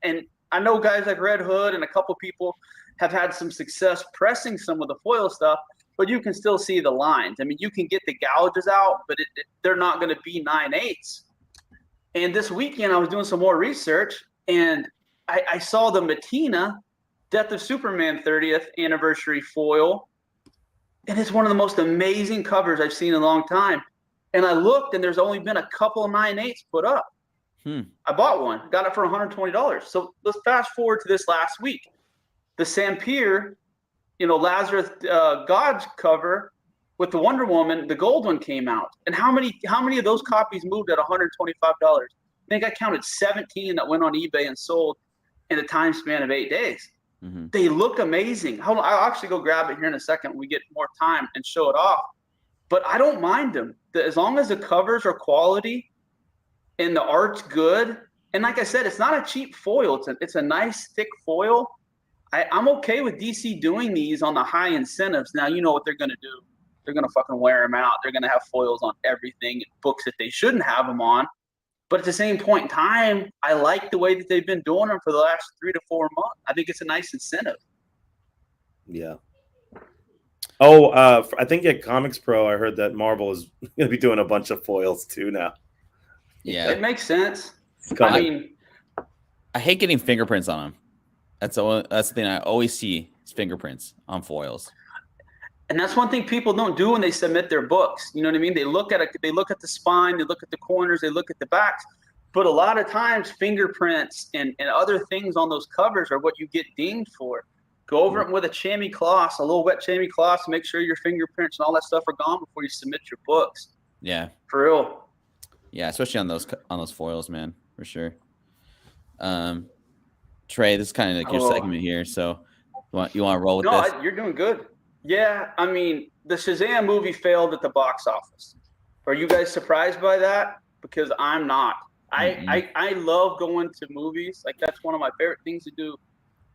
And I know guys like Red Hood and a couple people have had some success pressing some of the foil stuff, but you can still see the lines. I mean, you can get the gouges out, but they're not going to be 9/8. And this weekend, I was doing some more research, and I saw the Matina Death of Superman 30th anniversary foil, and it's one of the most amazing covers I've seen in a long time. And I looked, and there's only been a couple of 9/8 put up. I bought one, got it for $120. So let's fast forward to this last week. The Sampier, Lazarus God's cover with the Wonder Woman, the gold one came out. And how many of those copies moved at $125? I think I counted 17 that went on eBay and sold in a time span of 8 days. They look amazing. Hold on, I'll actually go grab it here in a second when we get more time and show it off. But I don't mind them. As long as the covers are quality and the art's good. And like I said, it's not a cheap foil. It's a nice, thick foil. I'm okay with DC doing these on the high incentives. Now, you know what they're going to do. They're going to fucking wear them out. They're going to have foils on everything, books that they shouldn't have them on. But at the same point in time, I like the way that they've been doing them for the last 3 to 4 months. I think it's a nice incentive. Yeah. Oh, I think at Comics Pro, I heard that Marvel is going to be doing a bunch of foils too now. Yeah. It makes sense. I hate getting fingerprints on them. That's the thing I always see is fingerprints on foils. And that's one thing people don't do when they submit their books. You know what I mean? They look at it, they look at the spine, they look at the corners, they look at the backs. But a lot of times fingerprints and other things on those covers are what you get dinged for. Go over it with a chamois cloth, a little wet chamois cloth, to make sure your fingerprints and all that stuff are gone before you submit your books. Yeah. For real. Yeah, especially on those foils, man, for sure. Trey, this is kind of like your segment here, so you want to roll with this? No, you're doing good. Yeah, I mean, the Shazam movie failed at the box office. Are you guys surprised by that? Because I'm not. I love going to movies. Like, that's one of my favorite things to do,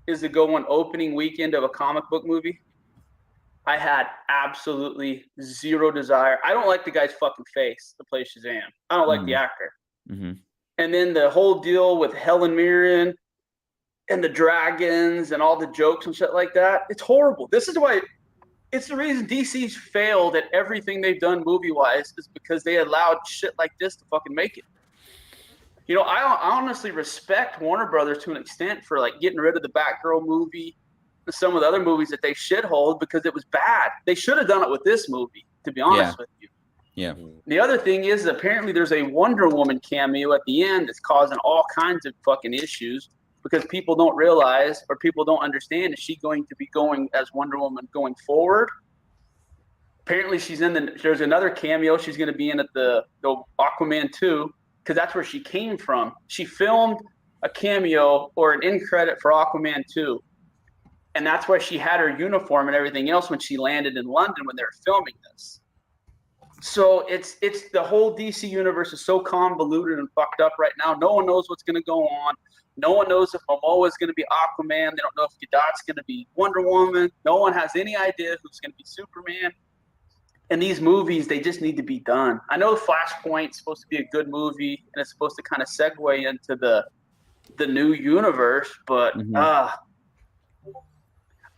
is to go on opening weekend of a comic book movie. I had absolutely zero desire. I don't like the guy's fucking face to play Shazam. I don't like the actor. Mm-hmm. And then the whole deal with Helen Mirren and the dragons and all the jokes and shit like that. It's horrible. This is why it's the reason DC's failed at everything they've done movie-wise, is because they allowed shit like this to fucking make it. You know, I honestly respect Warner Brothers to an extent for like getting rid of the Batgirl movie and some of the other movies that they shitholed because it was bad. They should have done it with this movie, to be honest with you. Yeah. The other thing is, apparently there's a Wonder Woman cameo at the end that's causing all kinds of fucking issues because people don't realize, or people don't understand, is she going to be going as Wonder Woman going forward? Apparently she's there's another cameo she's going to be in at the Aquaman 2, because that's where she came from. She filmed a cameo or an end credit for Aquaman 2. And that's why she had her uniform and everything else when she landed in London when they were filming this. So it's the whole DC universe is so convoluted and fucked up right now. No one knows what's going to go on. No one knows if Momoa is going to be Aquaman. They don't know if Gadot's going to be Wonder Woman. No one has any idea who's going to be Superman. And these movies, they just need to be done. I know Flashpoint's supposed to be a good movie, and it's supposed to kind of segue into the new universe, but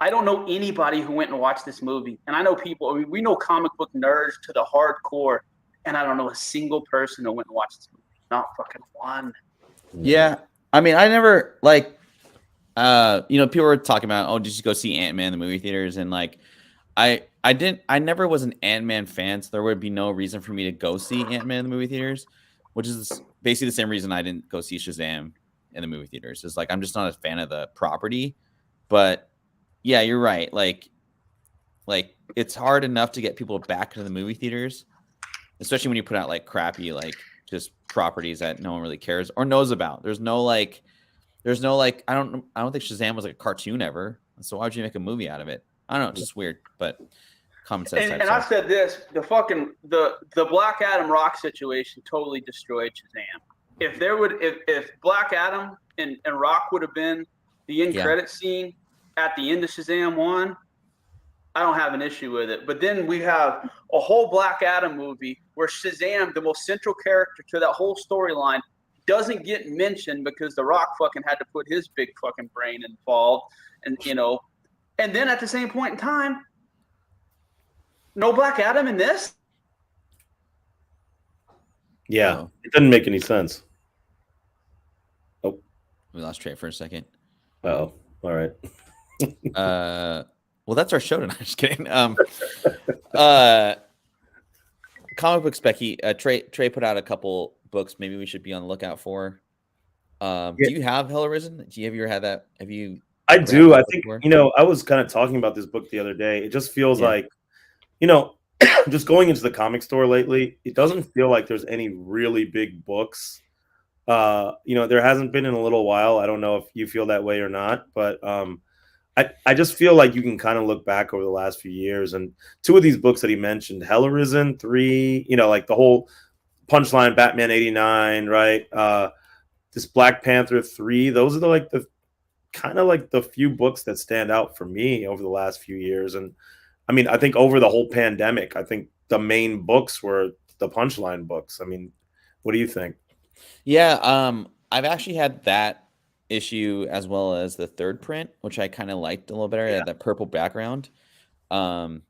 I don't know anybody who went and watched this movie. And I know people, we know comic book nerds to the hardcore, and I don't know a single person who went and watched this movie. Not fucking one. Yeah. I mean, I never, like, people were talking about, oh, did you go see Ant-Man in the movie theaters? And, like, I never was an Ant-Man fan, so there would be no reason for me to go see Ant-Man in the movie theaters, which is basically the same reason I didn't go see Shazam in the movie theaters. It's like, I'm just not a fan of the property. But yeah, you're right. Like it's hard enough to get people back to the movie theaters, especially when you put out like crappy, like just properties that no one really cares or knows about. There's no like, I don't think Shazam was like a cartoon ever. So why would you make a movie out of it? I don't know. It's just weird, but common sense. And I said this, the Black Adam Rock situation totally destroyed Shazam. If Black Adam and Rock would have been the end credit scene at the end of Shazam 1, I don't have an issue with it. But then we have a whole Black Adam movie where Shazam, the most central character to that whole storyline, doesn't get mentioned because The Rock fucking had to put his big fucking brain involved. And then at the same point in time, no Black Adam in this? Yeah, it doesn't make any sense. Oh. We lost Trey for a second. Oh, all right. Well, that's our show tonight. Just kidding. Comic book specky. Trey put out a couple books. Maybe we should be on the lookout for. Do you have Hell Arisen? Have you ever had that? Have you? I do. I think I was kind of talking about this book the other day. It just feels like, just going into the comic store lately, it doesn't feel like there's any really big books. There hasn't been in a little while. I don't know if you feel that way or not, but I just feel like you can kind of look back over the last few years, and two of these books that he mentioned, Hell Arisen 3, like the whole Punchline Batman 89, right? This Black Panther 3, those are the kind of like the few books that stand out for me over the last few years. And I mean, I think over the whole pandemic, I think the main books were the Punchline books. I mean, what do you think? Yeah, I've actually had that issue as well as the third print, which I kind of liked a little better. It had that purple background. Here's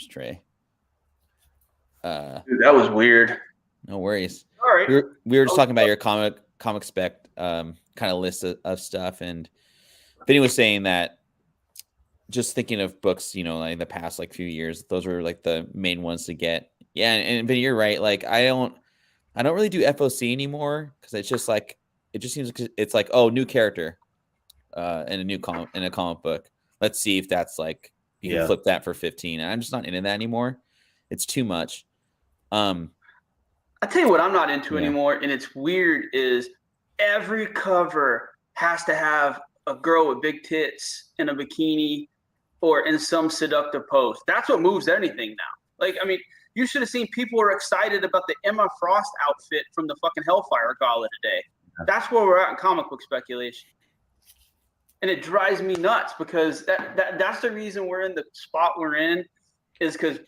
Trey. Dude, that was weird. No worries. All right. We were just talking about your comic spec kind of list of stuff, and Vinny was saying that just thinking of books, like in the past few years, those were like the main ones to get. Yeah, and Vinny, you're right. Like I don't really do FOC anymore because it's just like it just seems like it's like, oh, new character in a comic book. Let's see if that's like you can flip that for 15. And I'm just not into that anymore. It's too much. I tell you what I'm not into anymore, and it's weird, is every cover has to have a girl with big tits in a bikini or in some seductive pose. That's what moves anything now. Like, I mean, you should have seen people were excited about the Emma Frost outfit from the fucking Hellfire Gala today. That's where we're at in comic book speculation. And it drives me nuts because that's the reason we're in the spot we're in, is because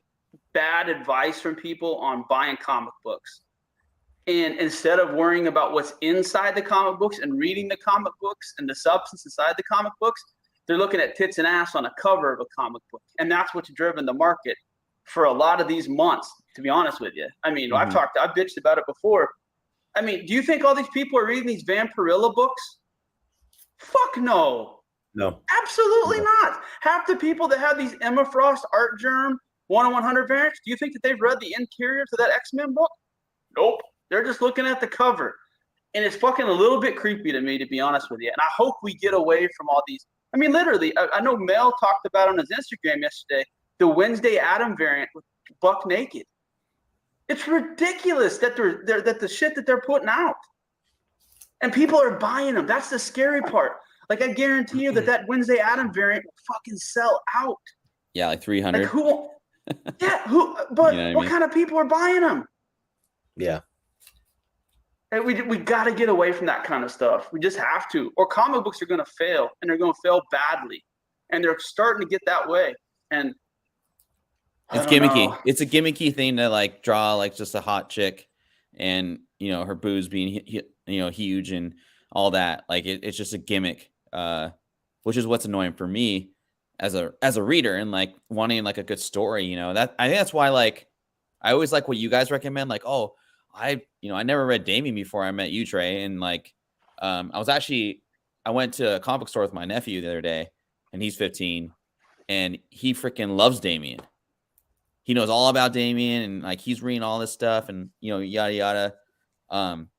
bad advice from people on buying comic books. And instead of worrying about what's inside the comic books and reading the comic books and the substance inside the comic books, they're looking at tits and ass on a cover of a comic book. And that's what's driven the market for a lot of these months, to be honest with you. I mean, I've bitched about it before. I mean, do you think all these people are reading these Vampirilla books? Fuck no. No. Absolutely not. Half the people that have these Emma Frost Art Germ 1-on-100 variants, do you think that they've read the interior to that X-Men book? Nope. They're just looking at the cover. And it's fucking a little bit creepy to me, to be honest with you. And I hope we get away from all these. I mean, literally, I know Mel talked about on his Instagram yesterday, the Wednesday Adam variant with buck naked. It's ridiculous that that the shit that they're putting out. And people are buying them. That's the scary part. Like, I guarantee you that Wednesday Adam variant will fucking sell out. Yeah, like 300. Like, who? Yeah, who? But You know what kind of people are buying them? Yeah. And we got to get away from that kind of stuff. We just have to. Or comic books are going to fail, and they're going to fail badly. And they're starting to get that way. And it's gimmicky. It's a gimmicky thing to like draw like just a hot chick, and you know her boobs being huge and all that. Like it's just a gimmick, which is what's annoying for me as a reader and like wanting like a good story. You know that I think that's why like I always like what you guys recommend. Like I never read Damien before I met you, Trey, and like I went to a comic book store with my nephew the other day, and he's 15, and he freaking loves Damien. He knows all about Damien, and like he's reading all this stuff, and yada yada. But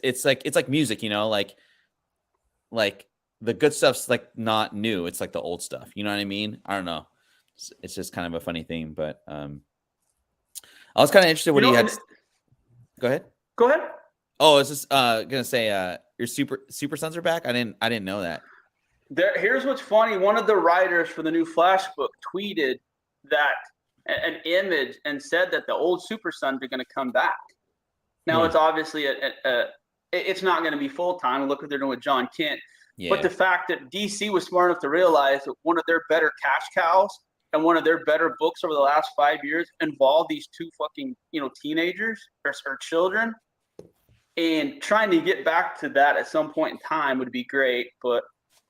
it's like music, like the good stuff's like not new. It's like the old stuff. You know what I mean? I don't know. It's just kind of a funny thing, but I was kind of interested what he had. Go ahead. Go ahead. Oh, I was just gonna say your Super Sons are back. I didn't know that. Here's what's funny. One of the writers for the new Flash book tweeted that an image and said that the old Super Sons are going to come back. Now it's obviously it's not going to be full time. Look what they're doing with John Kent. Yeah. But the fact that DC was smart enough to realize that one of their better cash cows and one of their better books over the last 5 years involved these two fucking teenagers or children, and trying to get back to that at some point in time would be great. But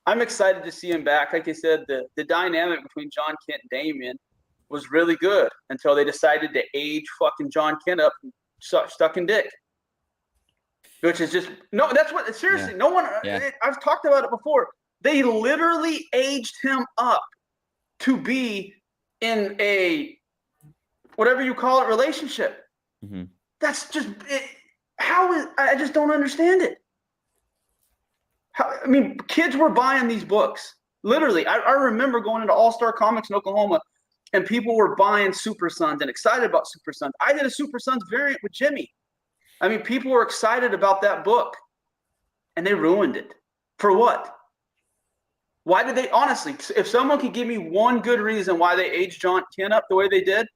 I'm excited to see him back. Like I said, the dynamic between John Kent and Damien was really good until they decided to age fucking John Kent up and stuck in dick. Which is just that's what seriously no one. Yeah. I've talked about it before. They literally aged him up to be in a whatever you call it relationship. Mm-hmm. That's just I just don't understand it. I mean, kids were buying these books. Literally, I remember going into All-Star Comics in Oklahoma, and people were buying Super Sons and excited about Super Sons. I did a Super Sons variant with Jimmy. I mean, people were excited about that book, and they ruined it. For what? Why did they? Honestly, if someone could give me one good reason why they aged John Kent up the way they did,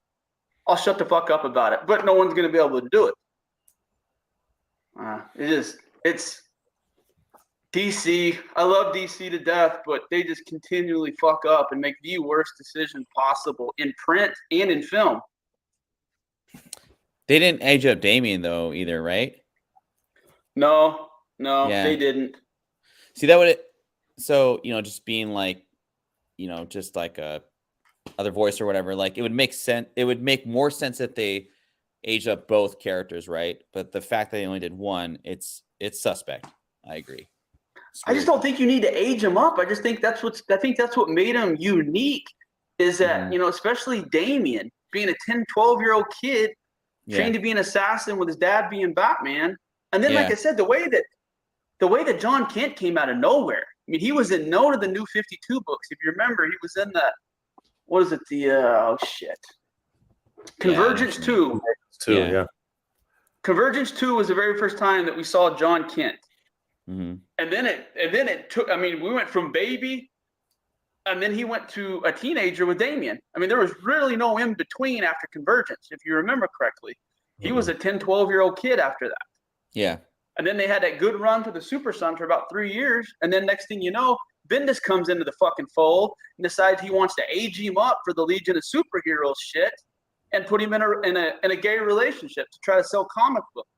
I'll shut the fuck up about it. But no one's going to be able to do it. It's DC. I love DC to death, but they just continually fuck up and make the worst decision possible in print and in film. They didn't age up Damien though either, right? No, they didn't. See that would just being like, just like a other voice or whatever, like it would make sense. It would make more sense if they aged up both characters, right? But the fact that they only did one, it's suspect. I agree. I just don't think you need to age him up. I just think that's what made him unique is that, especially Damien being a 10, 12-year-old kid trained to be an assassin with his dad being Batman. And then, like I said, the way that John Kent came out of nowhere. I mean, he was in none of the New 52 books. If you remember, he was in that, what is it? Convergence 2. Convergence 2 was the very first time that we saw John Kent. Mm-hmm. And then it took, I mean, we went from baby And then he went to a teenager with Damien. I mean, there was really no in between after Convergence, if you remember correctly. He was a 10, 12-year-old kid after that. Yeah. And then they had that good run to the Super Sun for about 3 years. And then next thing you know, Bendis comes into the fucking fold and decides he wants to age him up for the Legion of Superheroes shit and put him in a gay relationship to try to sell comic books.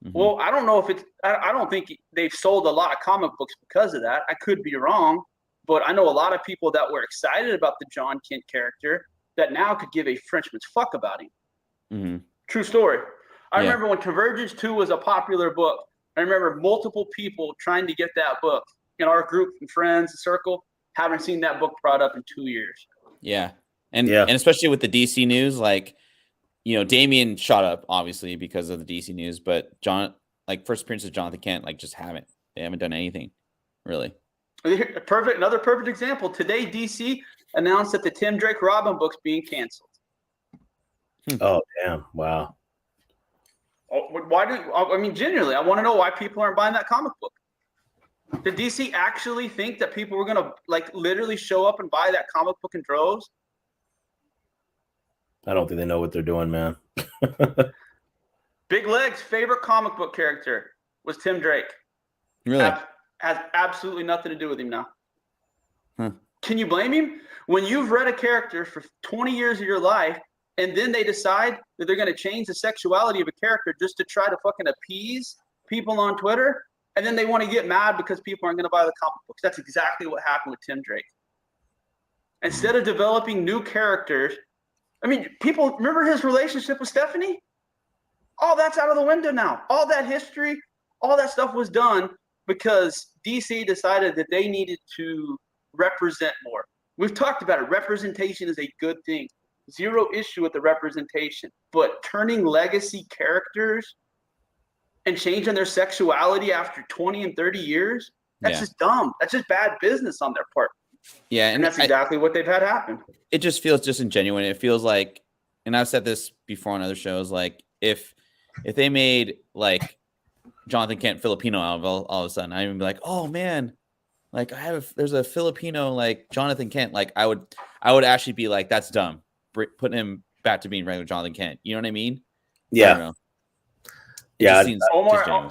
Mm-hmm. Well, I don't know if it's – I don't think they've sold a lot of comic books because of that. I could be wrong. But I know a lot of people that were excited about the John Kent character that now could give a Frenchman's fuck about him. Mm-hmm. True story. I remember when Convergence 2 was a popular book. I remember multiple people trying to get that book in our group and friends circle. Haven't seen that book brought up in 2 years. Yeah. And especially with the DC news, like, you know, Damien shot up obviously because of the DC news, but first appearance of Jonathan Kent, like they haven't done anything really. Another perfect example. Today, DC announced that the Tim Drake Robin book's being canceled. Oh, damn. Wow. Genuinely, I want to know why people aren't buying that comic book. Did DC actually think that people were going to literally show up and buy that comic book in droves? I don't think they know what they're doing, man. Big Leg's favorite comic book character was Tim Drake. Really? Has absolutely nothing to do with him now. Huh. Can you blame him? When you've read a character for 20 years of your life, and then they decide that they're going to change the sexuality of a character just to try to fucking appease people on Twitter, and then they want to get mad because people aren't going to buy the comic books. That's exactly what happened with Tim Drake. Instead of developing new characters, I mean, people remember his relationship with Stephanie? All that's out of the window now. All that history, all that stuff was done because DC decided that they needed to represent more. We've talked about it. Representation is a good thing. Zero issue with the representation. But turning legacy characters and changing their sexuality after 20 and 30 years, that's just dumb. That's just bad business on their part. Yeah, and that's exactly what they've had happen. It just feels disingenuous. It feels like, and I've said this before on other shows, like if they made like Jonathan Kent Filipino out of all of a sudden, I'd even be like, oh man, like there's a Filipino like Jonathan Kent. Like I would actually be like, that's dumb. Putting him back to being regular Jonathan Kent. You know what I mean? Yeah. Omar,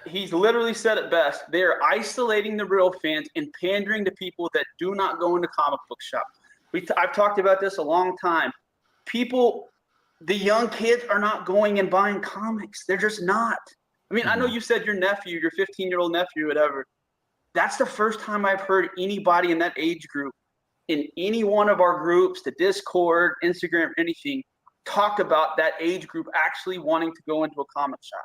he's literally said it best. They're isolating the real fans and pandering to people that do not go into comic book shops. I've talked about this a long time. People, the young kids are not going and buying comics. They're just not. I mean, I know you said your 15-year-old nephew, whatever. That's the first time I've heard anybody in that age group, in any one of our groups, the Discord, Instagram, anything, talk about that age group actually wanting to go into a comic shop.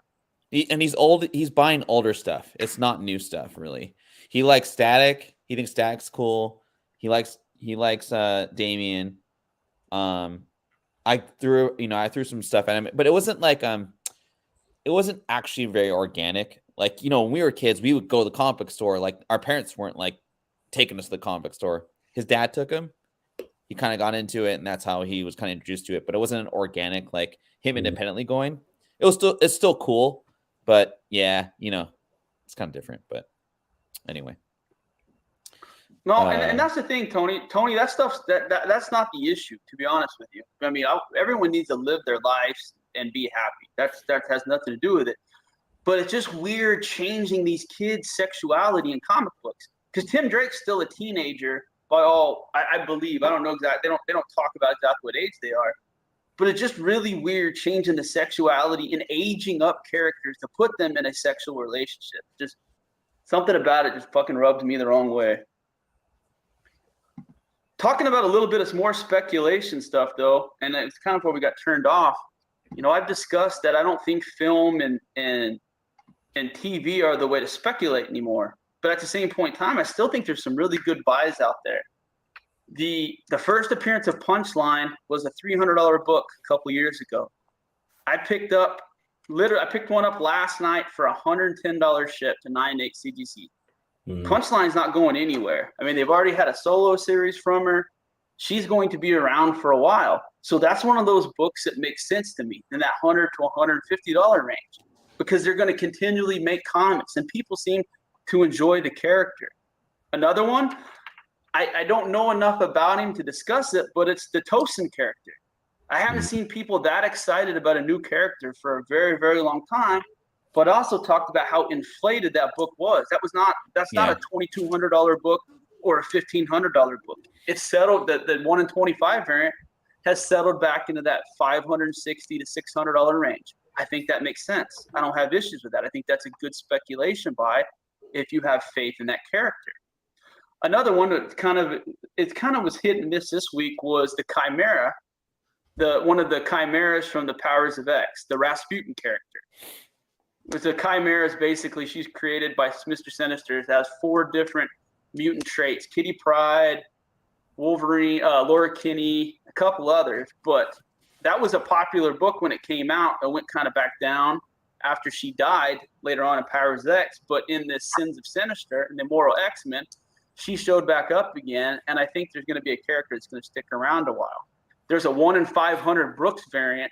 He's old. He's buying older stuff. It's not new stuff, really. He likes Static. He thinks Static's cool. He likes Damien. I threw some stuff at him, but it wasn't like it wasn't actually very organic. Like, when we were kids, we would go to the comic book store. Like our parents weren't like taking us to the comic book store. His dad took him. He kind of got into it, and that's how he was kind of introduced to it. But it wasn't an organic, like him independently going. It's still cool, but yeah, it's kind of different. But anyway. No, and that's the thing, Tony. Tony, that stuff's that's not the issue, to be honest with you. I mean, everyone needs to live their lives and be happy. That has nothing to do with it. But it's just weird changing these kids' sexuality in comic books. Because Tim Drake's still a teenager by all I believe. I don't know exactly. They don't talk about exactly what age they are. But it's just really weird changing the sexuality and aging up characters to put them in a sexual relationship. Just something about it just fucking rubbed me the wrong way. Talking about a little bit of more speculation stuff, though, and it's kind of where we got turned off. I've discussed that I don't think film and TV are the way to speculate anymore. But at the same point in time, I still think there's some really good buys out there. The first appearance of Punchline was a $300 book a couple years ago. I picked one up last night for $110 ship to 98 CGC. Punchline's not going anywhere. I mean, they've already had a solo series from her. She's going to be around for a while. So that's one of those books that makes sense to me in that $100 to $150 range, because they're going to continually make comics and people seem to enjoy the character. Another one, I don't know enough about him to discuss it, but it's the Tosin character. I haven't seen people that excited about a new character for a very, very long time, but also talked about how inflated that book was. That's not a $2,200 book or a $1,500 book. It's settled that the 1 in 25 variant has settled back into that $560 to $600 range. I think that makes sense. I don't have issues with that. I think that's a good speculation buy if you have faith in that character. Another one that kind of was hit and miss this week was the Chimera, one of the Chimeras from the Powers of X, the Rasputin character. The Chimera is basically, she's created by Mr. Sinister. It has 4 different mutant traits: Kitty Pryde, Wolverine, Laura Kinney, a couple others. But that was a popular book when it came out. It went kind of back down after she died later on in Powers of X. But in the Sins of Sinister and the Immortal X-Men, she showed back up again, and I think there's going to be a character that's going to stick around a while. There's a 1 in 500 Brooks variant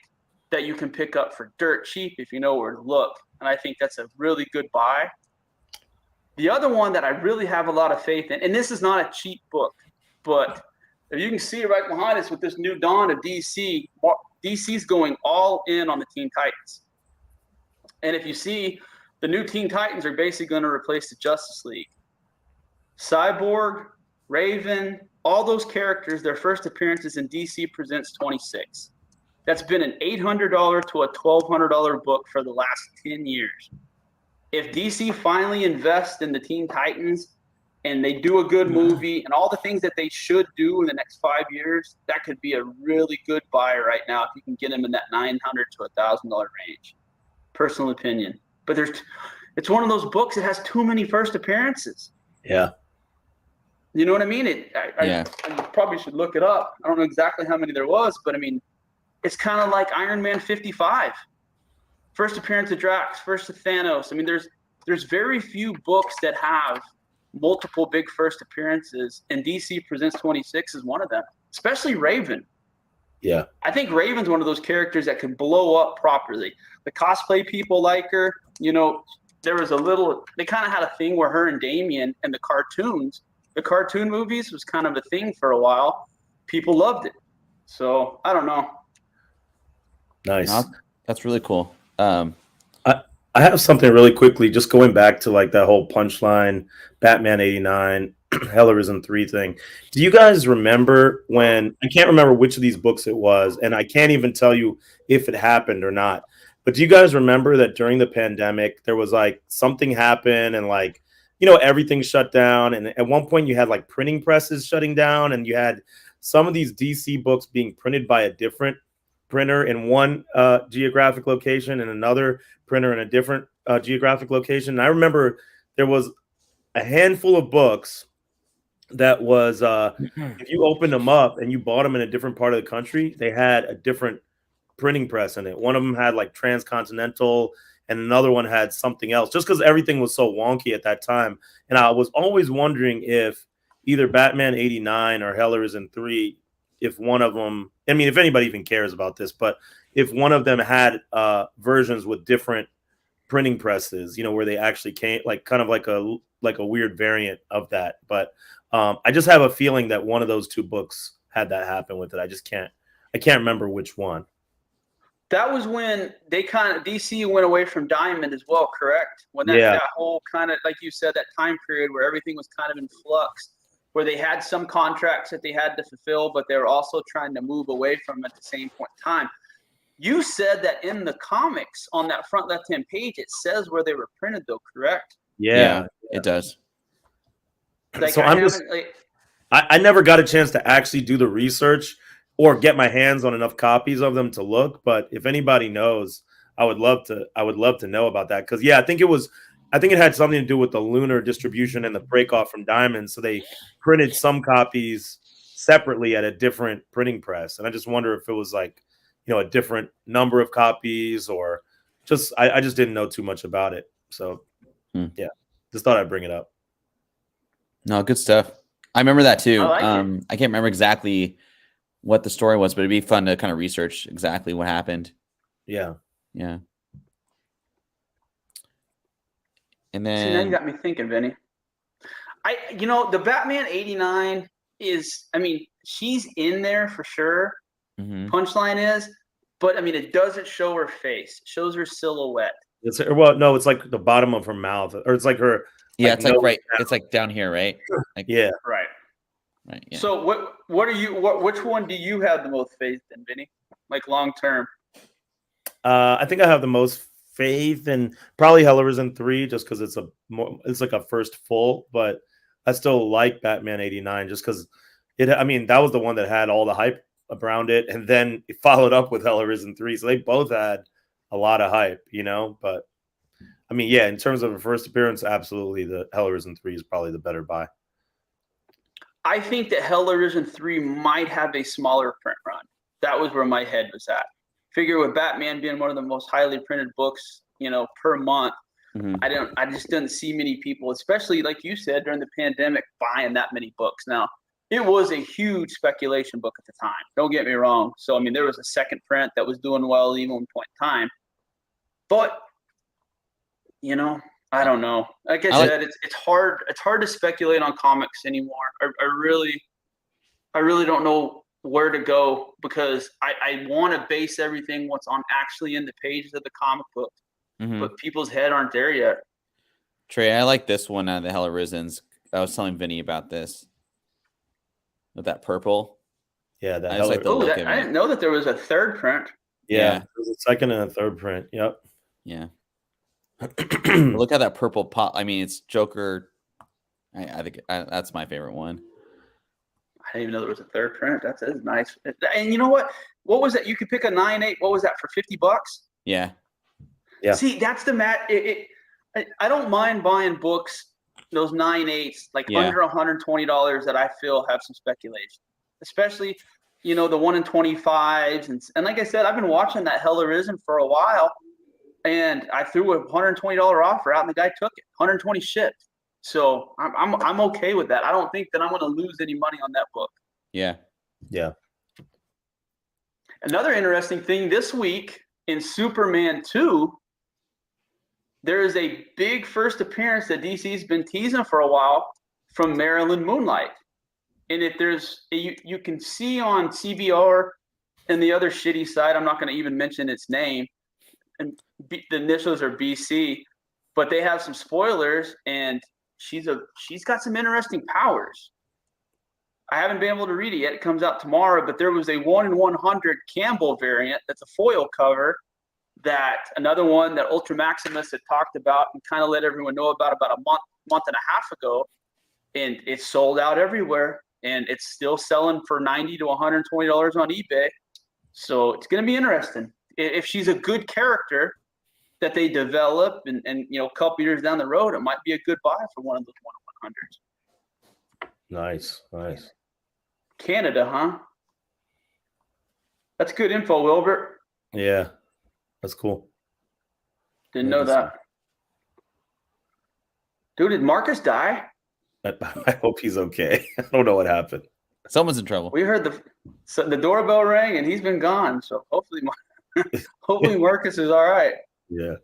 that you can pick up for dirt cheap if you know where to look, and I think that's a really good buy. The other one that I really have a lot of faith in, and this is not a cheap book, but if you can see right behind us with this new dawn of DC, DC's going all in on the Teen Titans. And if you see, the new Teen Titans are basically going to replace the Justice League. Cyborg, Raven, all those characters, their first appearances in DC Presents 26. That's been an $800 to a $1,200 book for the last 10 years. If DC finally invests in the Teen Titans and they do a good movie and all the things that they should do in the next 5 years, that could be a really good buy right now if you can get them in that $900 to $1,000 range. Personal opinion. But it's one of those books that has too many first appearances. Yeah. You know what I mean? I probably should look it up. I don't know exactly how many there was, but I mean, it's kind of like Iron Man 55. First appearance of Drax, first of Thanos. I mean, there's very few books that have multiple big first appearances, and DC Presents 26 is one of them, especially Raven. Yeah. I think Raven's one of those characters that can blow up properly. The cosplay people like her. You know, they kind of had a thing where her and Damian and the cartoon movies was kind of a thing for a while. People loved it. So I don't know. Nice. No, that's really cool. I have something really quickly, just going back to like that whole punchline, Batman 89, Hellraiser 3 thing. Do you guys remember when, I can't remember which of these books it was, and I can't even tell you if it happened or not, but do you guys remember that during the pandemic, there was like something happened and like, you know, everything shut down. And at one point you had like printing presses shutting down, and you had some of these DC books being printed by a different printer in one geographic location and another printer in a different geographic location. And I remember there was a handful of books that was, if you opened them up and you bought them in a different part of the country, they had a different printing press in it. One of them had like Transcontinental, and another one had something else, just because everything was so wonky at that time. And I was always wondering if either Batman 89 or Hellraiser 3, if one of them, I mean, if anybody even cares about this, but if one of them had versions with different printing presses, you know, where they actually came, like kind of like a weird variant of that. But I just have a feeling that one of those two books had that happen with it. I can't remember which one. That was when they kind of, DC went away from Diamond as well, correct? When that whole kind of, like you said, that time period where everything was kind of in flux, where they had some contracts that they had to fulfill, but they were also trying to move away from them at the same point in time. You said that in the comics on that front left-hand page, it says where they were printed, though, correct? Yeah. It does. Like, So I never got a chance to actually do the research or get my hands on enough copies of them to look. But if anybody knows, I would love to know about that. Because I think it had something to do with the lunar distribution and the break off from Diamond. So they printed some copies separately at a different printing press. And I just wonder if it was like, you know, a different number of copies, or just, I just didn't know too much about it. So just thought I'd bring it up. No, good stuff. I remember that too. I like I can't remember exactly what the story was, but it'd be fun to kind of research exactly what happened. Yeah. Yeah. And See, now then you got me thinking, Vinny. The Batman 89 is, I mean, she's in there for sure. Mhm. Punchline is, but I mean, it doesn't show her face. It shows her silhouette. It's like the bottom of her mouth, or it's like her. Yeah, it's like nose right. down. It's like down here, right? Like, Yeah. Right. right. Yeah. So which one do you have the most faith in, Vinny? Like long term? I think I have the most faith in probably Hell Arisen 3, just because it's like a first full, but I still like Batman 89 just because that was the one that had all the hype around it, and then it followed up with Hell Arisen 3. So they both had a lot of hype, but I mean, yeah, in terms of a first appearance, absolutely the Hell Arisen 3 is probably the better buy. I think that Hell Arisen 3 might have a smaller print run. That was where my head was at. Figure with Batman being one of the most highly printed books, per month, Mhm. I just didn't see many people, especially like you said during the pandemic, buying that many books. Now, it was a huge speculation book at the time. Don't get me wrong. So I mean, there was a second print that was doing well even one point in time. But I don't know. Like I said, it's hard. It's hard to speculate on comics anymore. I really don't know where to go because I want to base everything what's on actually in the pages of the comic book, Mhm. but people's head aren't there yet. Trey, I like this one out of the Hell Arisens. I was telling Vinny about this with that purple. Yeah, that I just like the look of I it. didn't know that there was a third print. Yeah. There's a second and a third print. Yep. Yeah. Look at that purple pop. I mean, it's Joker. I think that's my favorite one. I didn't even know there was a third print. That is nice. And you know what? What was that? You could pick a 9/8. What was that for? $50? Yeah. Yeah. See, that's the I don't mind buying books, those 9/8, like under $120 that I feel have some speculation, especially the 1 in 25s. And like I said, I've been watching that Hell Arisen for a while, and I threw a $120 offer out, and the guy took it. 120 shipped. So I'm okay with that. I don't think that I'm going to lose any money on that book. Yeah. Yeah. Another interesting thing this week in Superman 2, there is a big first appearance that DC's been teasing for a while from Marilyn Moonlight. And if you can see on CBR and the other shitty site, I'm not going to even mention its name, and the initials are BC, but they have some spoilers, and she's got some interesting powers. I haven't been able to read it yet. It comes out tomorrow, but there was a 1 in 100 Campbell variant that's a foil cover, that another one that Ultra Maximus had talked about and kind of let everyone know about a month and a half ago, and it's sold out everywhere, and it's still selling for $90 to $120 on eBay. So it's going to be interesting. If she's a good character that they develop and a couple years down the road, it might be a good buy for one of those 1 in 100s. Nice. Canada, huh? That's good info, Wilbert. Yeah. That's cool. Didn't know that. Dude, did Marcus die? I hope he's okay. I don't know what happened. Someone's in trouble. We heard the doorbell rang and he's been gone. So hopefully Marcus is all right. Yeah.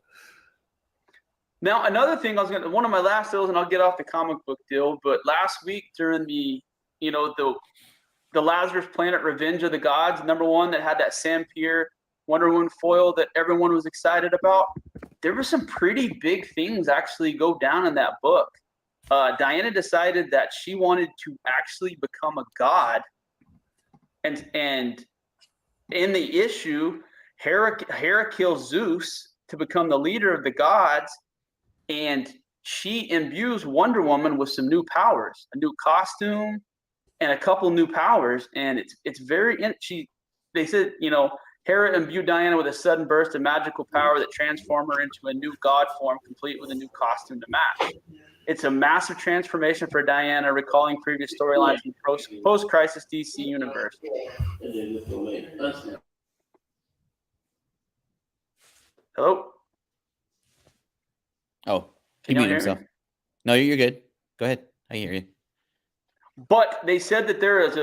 Now, another thing one of my last deals, and I'll get off the comic book deal, but last week during the Lazarus Planet Revenge of the Gods, #1 that had that Sam Pierre Wonder Woman foil that everyone was excited about, there were some pretty big things actually go down in that book. Diana decided that she wanted to actually become a god, and in the issue, Hera kills Zeus to become the leader of the gods, and she imbues Wonder Woman with some new powers, a new costume, and a couple new powers, and it's very. They said Hera imbued Diana with a sudden burst of magical power that transformed her into a new god form, complete with a new costume to match. It's a massive transformation for Diana, recalling previous storylines from post-crisis DC universe. Hello? Oh, he muted himself. No, you're good. Go ahead. I hear you. But they said that there is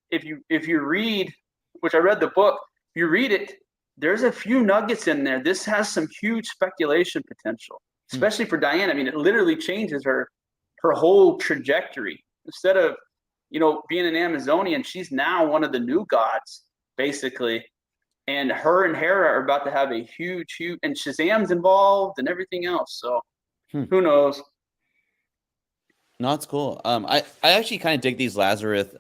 if you read, which I read the book, if you read it, there's a few nuggets in there. This has some huge speculation potential, especially for Diana. I mean, it literally changes her whole trajectory. Instead of being an Amazonian, she's now one of the new gods, basically. And her and Hera are about to have a huge, and Shazam's involved and everything else. So who knows? No, it's cool. I actually kind of dig these Lazarus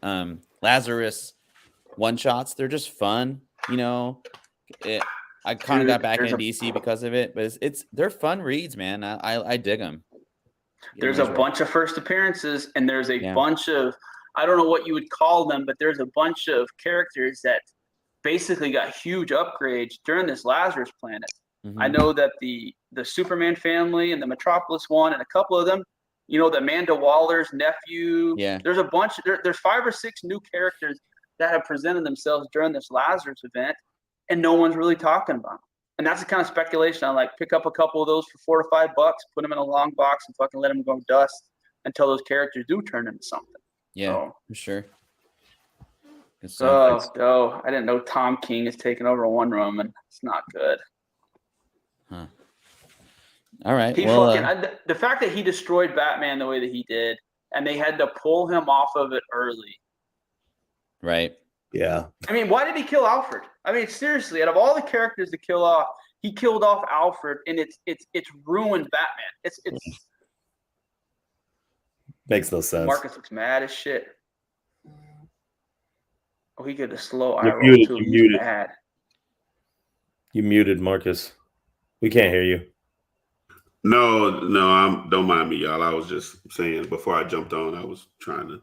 one shots. They're just fun, I kind of got back into DC because of it, but they're fun reads, man. I dig them. There's a bunch of first appearances, and there's a bunch of, I don't know what you would call them, but there's a bunch of characters that basically got huge upgrades during this Lazarus planet. Mm-hmm. I know that the Superman family and the Metropolis one and a couple of them, the Amanda Waller's nephew. Yeah. There's a bunch. There's 5 or 6 new characters that have presented themselves during this Lazarus event, and no one's really talking about them. And that's the kind of speculation I like. Pick up a couple of those for $4 to $5, put them in a long box, and fucking let them go dust until those characters do turn into something. Yeah, for sure. I didn't know Tom King is taking over Wonder Woman. It's not good. Huh. All right. The fact that he destroyed Batman the way that he did, and they had to pull him off of it early. Right. Yeah. I mean, why did he kill Alfred? I mean, seriously, out of all the characters to kill off, he killed off Alfred, and it's ruined Batman. It's makes no sense. Marcus looks mad as shit. Oh, he got a slow eye roll too. He's mad. You muted, Marcus. We can't hear you. No, don't mind me, y'all. I was just saying before I jumped on, I was trying to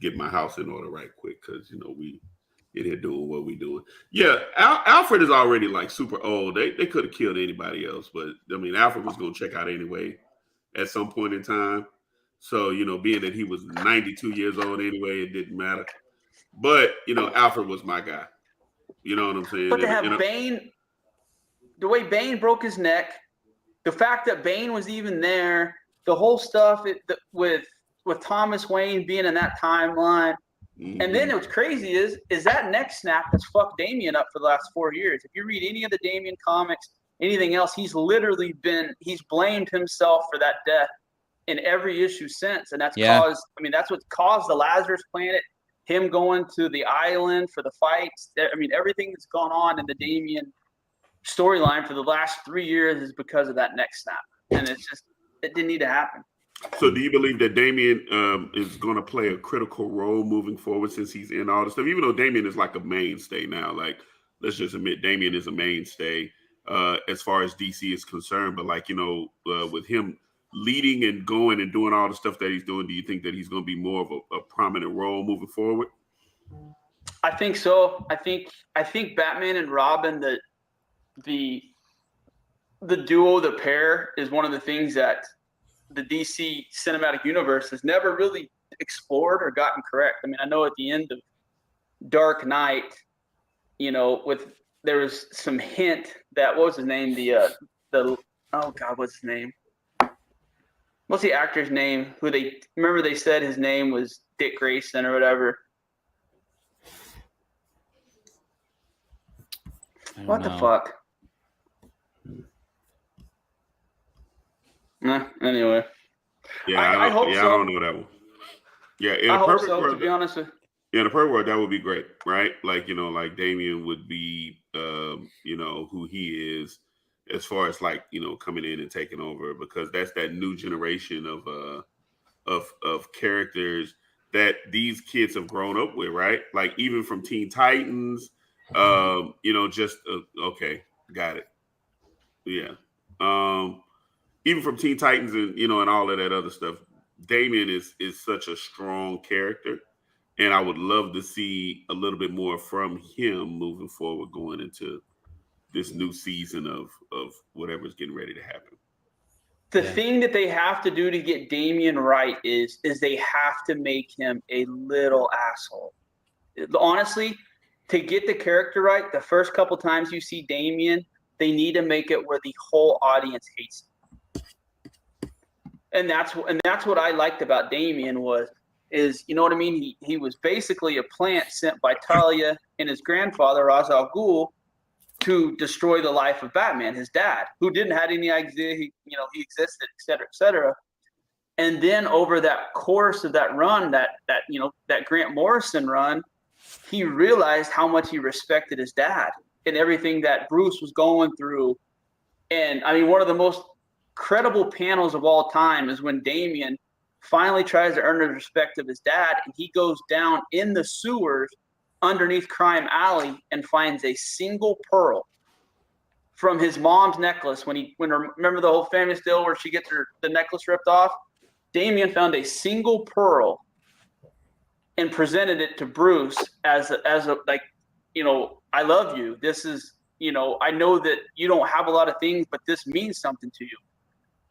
get my house in order right quick because we get here doing what we doing. Yeah, Alfred is already like super old. They could have killed anybody else, but I mean, Alfred was going to check out anyway at some point in time. So being that he was 92 years old anyway, it didn't matter. But Alfred was my guy. You know what I'm saying? But to have Bane, the way Bane broke his neck, the fact that Bane was even there, the whole stuff with Thomas Wayne being in that timeline, and then what's crazy is that neck snap has fucked Damian up for the last 4 years. If you read any of the Damian comics, anything else, he's blamed himself for that death in every issue since, and that's that's what caused the Lazarus planet. Him going to the island for the fights. I mean, everything that's gone on in the Damian storyline for the last 3 years is because of that neck snap. And it didn't need to happen. So do you believe that Damian is going to play a critical role moving forward since he's in all this stuff? Even though Damian is like a mainstay now, like, let's just admit Damian is a mainstay as far as DC is concerned. But like, with him leading and going and doing all the stuff that he's doing, do you think that he's going to be more of a prominent role moving forward? I think so. I think Batman and Robin, the duo, the pair, is one of the things that the DC cinematic universe has never really explored or gotten correct. I mean, I know at the end of Dark Knight, there was some hint that, what was his name? What's his name? What's the actor's name? They said his name was Dick Grayson or whatever. What the fuck? Anyway. Yeah, I hope so. I don't know that one. Yeah, in I a hope perfect so, world, to be honest with you. In a perfect world, that would be great, right? Like, like Damian would be, who he is as far as like, coming in and taking over, because that's that new generation of characters that these kids have grown up with, right? Like even from Teen Titans, okay, got it. Yeah. Even from Teen Titans and, and all of that other stuff, Damian is such a strong character. And I would love to see a little bit more from him moving forward, going into this new season of whatever's getting ready to happen. The thing that they have to do to get Damian right is they have to make him a little asshole. Honestly, to get the character right, the first couple times you see Damian, they need to make it where the whole audience hates him. And that's what I liked about Damian is you know what I mean? He was basically a plant sent by Talia and his grandfather, Ra's al Ghul, to destroy the life of Batman, his dad, who didn't have any idea he existed, et cetera, et cetera. And then over that course of that run, that Grant Morrison run, he realized how much he respected his dad and everything that Bruce was going through. And I mean, one of the most credible panels of all time is when Damien finally tries to earn the respect of his dad, and he goes down in the sewers underneath Crime Alley and finds a single pearl from his mom's necklace. Remember the whole famous deal where she gets the necklace ripped off? Damien found a single pearl and presented it to Bruce as a like, I love you. This is, I know that you don't have a lot of things, but this means something to you.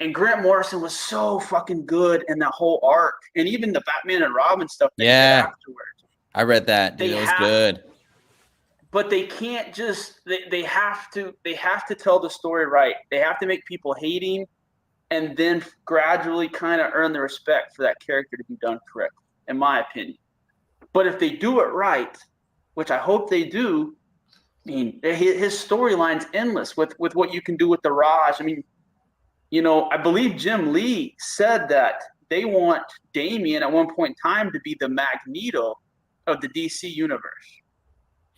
And Grant Morrison was so fucking good in that whole arc, and even the Batman and Robin stuff. Yeah, afterwards, I read that. Dude, it was good. But they can't just. They have to tell the story right. They have to make people hate him, and then gradually kind of earn the respect for that character to be done correctly, in my opinion. But if they do it right, which I hope they do, I mean, his storyline's endless with what you can do with the Raj. I mean, I believe Jim Lee said that they want Damian at one point in time to be the Magneto of the DC universe.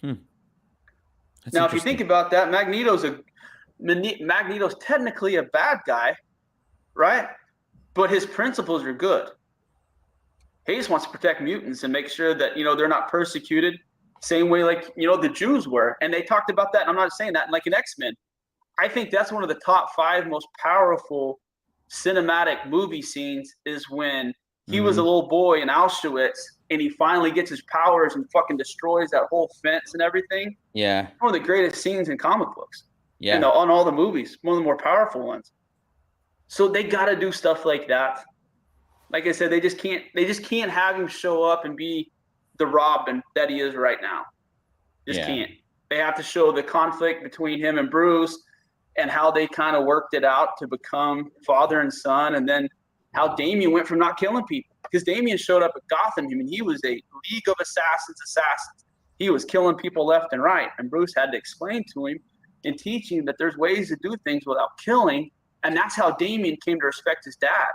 Now, if you think about that, Magneto's technically a bad guy, right? But his principles are good. He just wants to protect mutants and make sure that, they're not persecuted, same way like, the Jews were. And they talked about that. And I'm not saying that like in X-Men. I think that's one of the top 5 most powerful cinematic movie scenes is when he was a little boy in Auschwitz and he finally gets his powers and fucking destroys that whole fence and everything. Yeah. One of the greatest scenes in comic books. Yeah. On all the movies, one of the more powerful ones. So they got to do stuff like that. Like I said, they just can't have him show up and be the Robin that he is right now. Can't. They have to show the conflict between him and Bruce and how they kind of worked it out to become father and son, and then how Damian went from not killing people. Because Damian showed up at Gotham, and he was a League of Assassins. He was killing people left and right, and Bruce had to explain to him and teach him that there's ways to do things without killing, and that's how Damian came to respect his dad,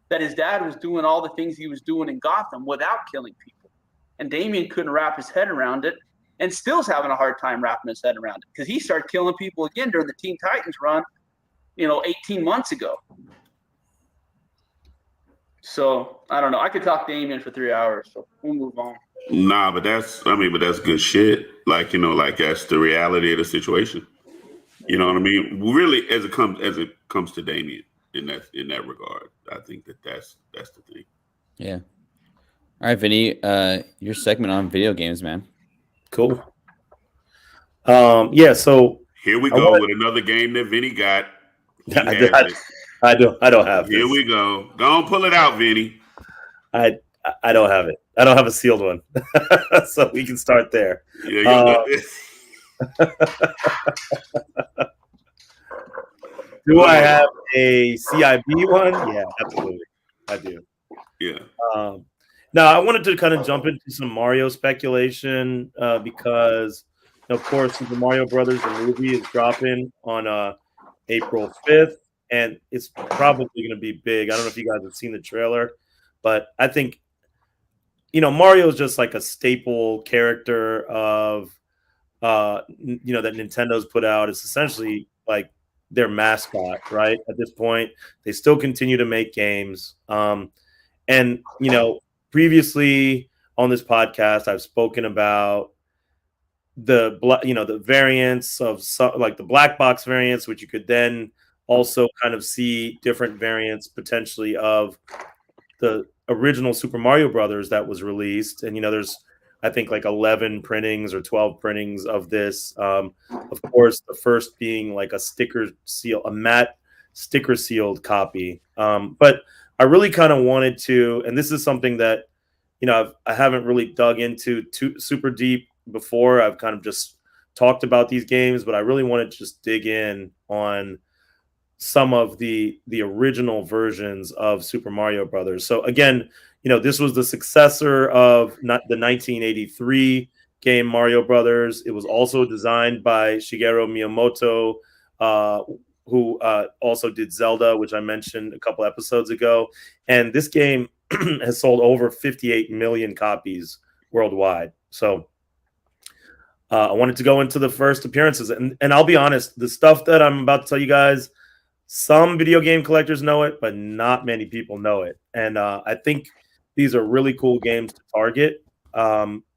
that his dad was doing all the things he was doing in Gotham without killing people. And Damian couldn't wrap his head around it, and still's having a hard time wrapping his head around it because he started killing people again during the Teen Titans run, 18 months ago. So I don't know. I could talk Damian for 3 hours, so we'll move on. Nah, but that's good shit. Like, that's the reality of the situation. You know what I mean? Really, as it comes to Damian in that regard, I think that's the thing. Yeah. All right, Vinny, your segment on video games, man. Cool. Yeah, so here we go with another game that Vinny got. I don't have Here this. we go. Go on, pull it out, Vinny. I don't have it. I don't have a sealed one. So we can start there. Yeah, do I have a CIB one? Yeah, absolutely. I do. Yeah. Now, I wanted to kind of jump into some Mario speculation because, of course, Super Mario Brothers, the movie, is dropping on April 5th, and it's probably going to be big. I don't know if you guys have seen the trailer, but I think, Mario is just like a staple character of, that Nintendo's put out. It's essentially like their mascot, right? At this point, they still continue to make games. And, previously on this podcast, I've spoken about the variants of like the black box variants, which you could then also kind of see different variants potentially of the original Super Mario Brothers that was released. And, there's, I think, like 11 printings or 12 printings of this. Of course, the first being like a matte sticker sealed copy. But I really kind of wanted to, and this is something that, I haven't really dug into too super deep before. I've kind of just talked about these games, but I really wanted to just dig in on some of the original versions of Super Mario Brothers. So again, this was the successor of the 1983 game Mario Brothers. It was also designed by Shigeru Miyamoto, who also did Zelda, which I mentioned a couple episodes ago. And this game has sold over 58 million copies worldwide. So I wanted to go into the first appearances. And I'll be honest, the stuff that I'm about to tell you guys, some video game collectors know it, but not many people know it. And I think these are really cool games to target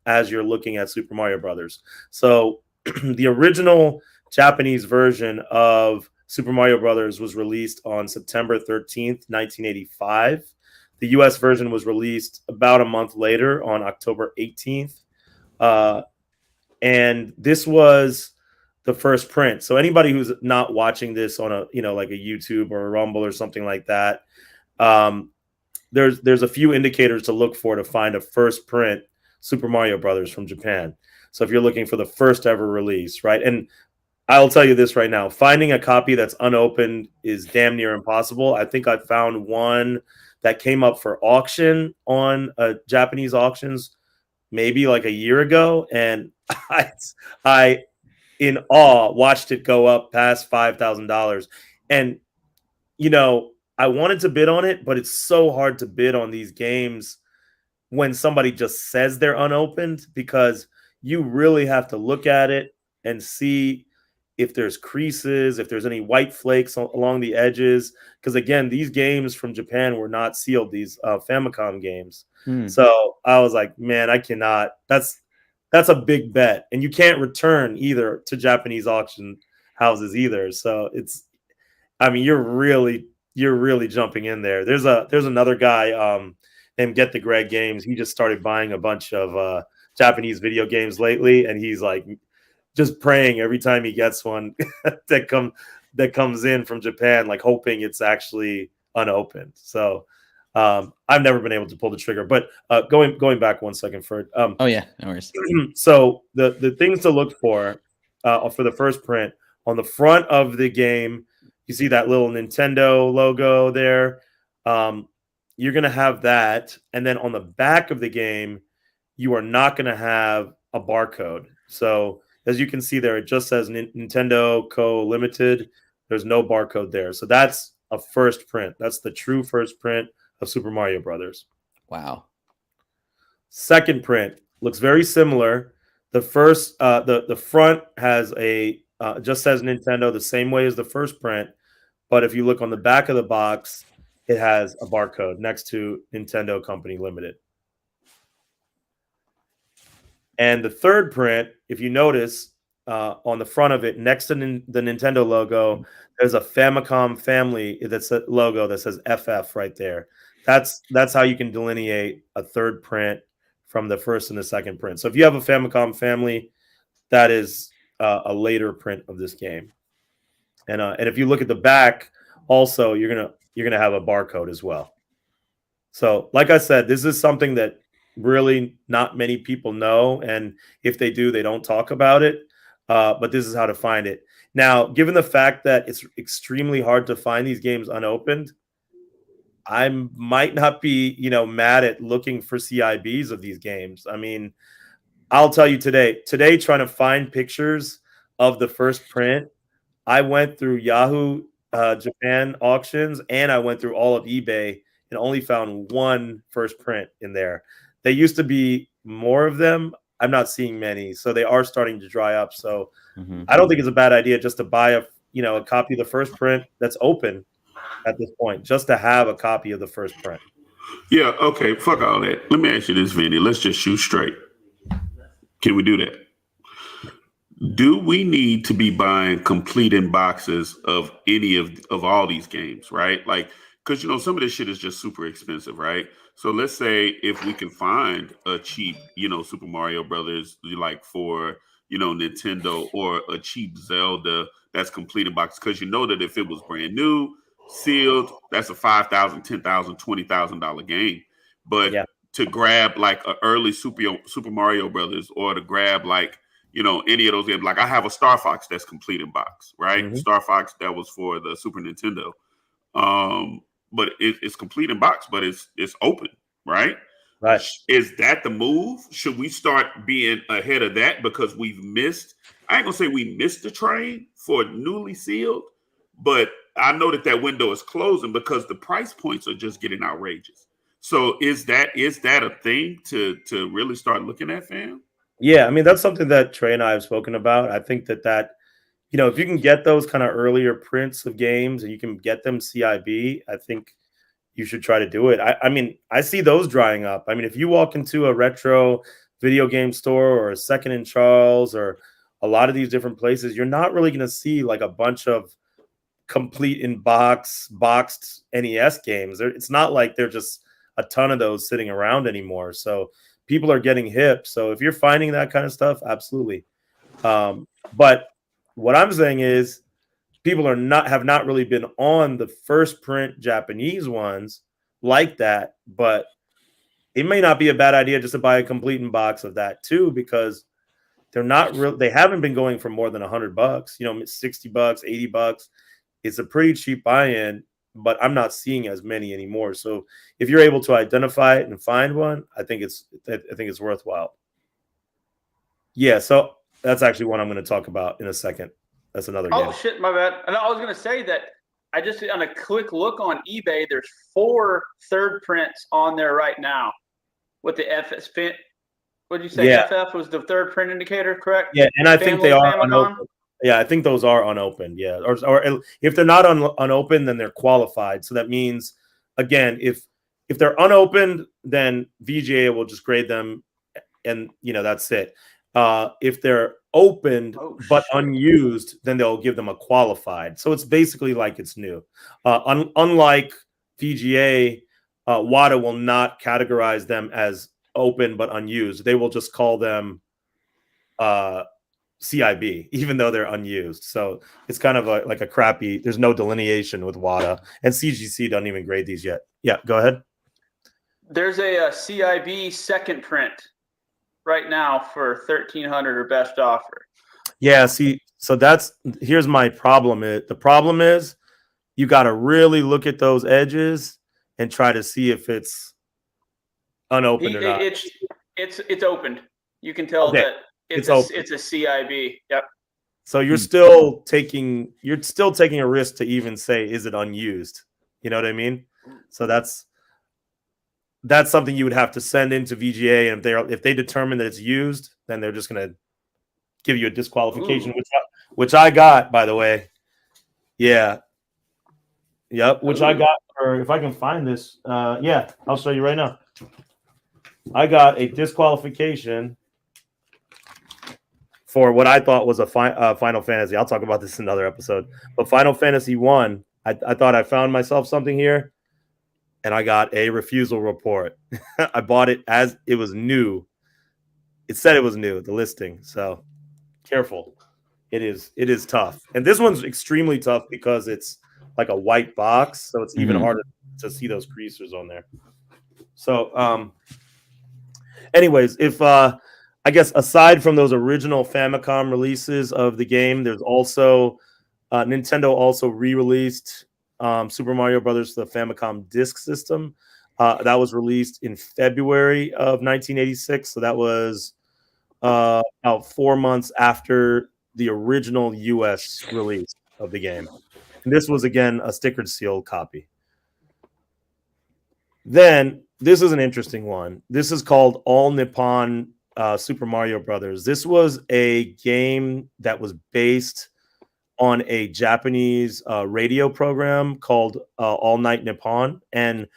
as you're looking at Super Mario Brothers. So the original Japanese version of Super Mario Brothers was released on September 13th, 1985. The US version was released about a month later on October 18th. And this was the first print. So anybody who's not watching this on a, like a YouTube or a Rumble or something like that, there's a few indicators to look for to find a first print Super Mario Brothers from Japan. So if you're looking for the first ever release, right? And I'll tell you this right now, finding a copy that's unopened is damn near impossible. I think I found one that came up for auction on Japanese auctions maybe like a year ago, and I in awe watched it go up past $5,000. And I wanted to bid on it, but it's so hard to bid on these games when somebody just says they're unopened, because you really have to look at it and see if there's creases, if there's any white flakes along the edges. Because again, these games from Japan were not sealed, these Famicom games. So I was like, man, I cannot. That's a big bet. And you can't return either to Japanese auction houses either. So you're really jumping in there. There's another guy named Get the Greg Games. He just started buying a bunch of Japanese video games lately, and he's like just praying every time he gets one that comes in from Japan, like hoping it's actually unopened. So I've never been able to pull the trigger. But going back 1 second, Ferd. Oh yeah, no worries. So the things to look for the first print, on the front of the game, you see that little Nintendo logo there. You're going to have that. And then on the back of the game, you are not going to have a barcode. So as you can see there, it just says Nintendo Co. Limited. There's no barcode there. So that's a first print. That's the true first print of Super Mario Brothers. Wow. Second print looks very similar. The first, the front has just says Nintendo the same way as the first print, but if you look on the back of the box, it has a barcode next to Nintendo Company Limited. And the third print, if you notice, on the front of it, next to the Nintendo logo, there's a Famicom family that's a logo that says FF right there. That's how you can delineate a third print from the first and the second print. So if you have a Famicom family, that is a later print of this game. And if you look at the back, also you're gonna have a barcode as well. So like I said, this is something that really not many people know, and if they do, they don't talk about it. But this is how to find it. Now, given the fact that it's extremely hard to find these games unopened, I might not be, mad at looking for CIBs of these games. I mean, I'll tell you today, trying to find pictures of the first print, I went through Yahoo Japan auctions, and I went through all of eBay and only found one first print in there. There used to be more of them. I'm not seeing many, so they are starting to dry up. So I don't think it's a bad idea just to buy a copy of the first print that's open at this point, just to have a copy of the first print. Yeah, okay, fuck all that. Let me ask you this, Vinny. Let's just shoot straight. Can we do that? Do we need to be buying complete in boxes of any of all these games, right? Like, because some of this shit is just super expensive, right? So let's say if we can find a cheap, Super Mario Brothers, like for Nintendo, or a cheap Zelda that's complete in box, because that if it was brand new, sealed, that's a $5,000, $10,000, $20,000 game. But to grab like an early Super Mario Brothers, or to grab like any of those games, like I have a Star Fox that's complete in box, right? Star Fox that was for the Super Nintendo, but it's complete in box, but it's open, right? Right. Is that the move? Should we start being ahead of that because we've missed? I ain't gonna say we missed the train for newly sealed, but I know that window is closing because the price points are just getting outrageous. So is that a thing to really start looking at, fam? Yeah, I mean that's something that Trey and I have spoken about. I think that if you can get those kind of earlier prints of games and you can get them CIB, I think you should try to do it. I mean, I see those drying up. I mean, if you walk into a retro video game store or a Second and Charles or a lot of these different places, you're not really going to see like a bunch of complete in boxed NES games. It's not like they're just a ton of those sitting around anymore. So people are getting hip. So if you're finding that kind of stuff, absolutely. But what I'm saying is people have not really been on the first print Japanese ones like that, but it may not be a bad idea just to buy a complete in box of that too, because they haven't been going for more than $100, $60, $80. It's a pretty cheap buy-in, but I'm not seeing as many anymore. So if you're able to identify it and find one, I think it's worthwhile. Yeah, so that's actually one I'm going to talk about in a second. That's another game. Oh shit, my bad. And I was going to say that I just on a quick look on eBay, there's 4 third prints on there right now with the FS print. What did you say? Yeah. FF was the third print indicator, correct? Yeah, and I think they are Famicom? unopened. Yeah, I think those are unopened. Yeah, or if they're not unopened, then they're qualified. So that means, again, if they're unopened, then VGA will just grade them, and that's it. If they're opened but unused, then they'll give them a qualified. So it's basically like it's new. Unlike VGA, WADA will not categorize them as open but unused. They will just call them CIB, even though they're unused. So it's kind of like a crappy. There's no delineation with WADA, and CGC doesn't even grade these yet. Yeah, go ahead. There's a CIB second print right now for 1,300 or best offer. Yeah, see, so here's my problem. The problem is you got to really look at those edges and try to see if it's unopened or not. It's opened. You can tell that it's a CIB. Yep. So you're still taking a risk to even say, is it unused? You know what I mean? So that's something you would have to send into VGA, and if they determine that it's used, then they're just going to give you a disqualification, which I got, by the way. Yeah. Yep. Which I got, or if I can find this, yeah, I'll show you right now. I got a disqualification for what I thought was a Final Fantasy. I'll talk about this in another episode. But Final Fantasy 1, I thought I found myself something here, and I got a refusal report. I bought it as it was new. It said it was new, the listing. So careful. It is tough. And this one's extremely tough because it's like a white box, so it's even harder to see those creasers on there. So anyways, if I guess aside from those original Famicom releases of the game, there's also Nintendo also re-released Super Mario Brothers to the Famicom Disk System. That was released in February of 1986, so that was about 4 months after the original US release of the game. And this was, again, a stickered sealed copy. Then, this is an interesting one. This is called All Nippon Super Mario Brothers. This was a game that was based on a Japanese radio program called All Night Nippon. And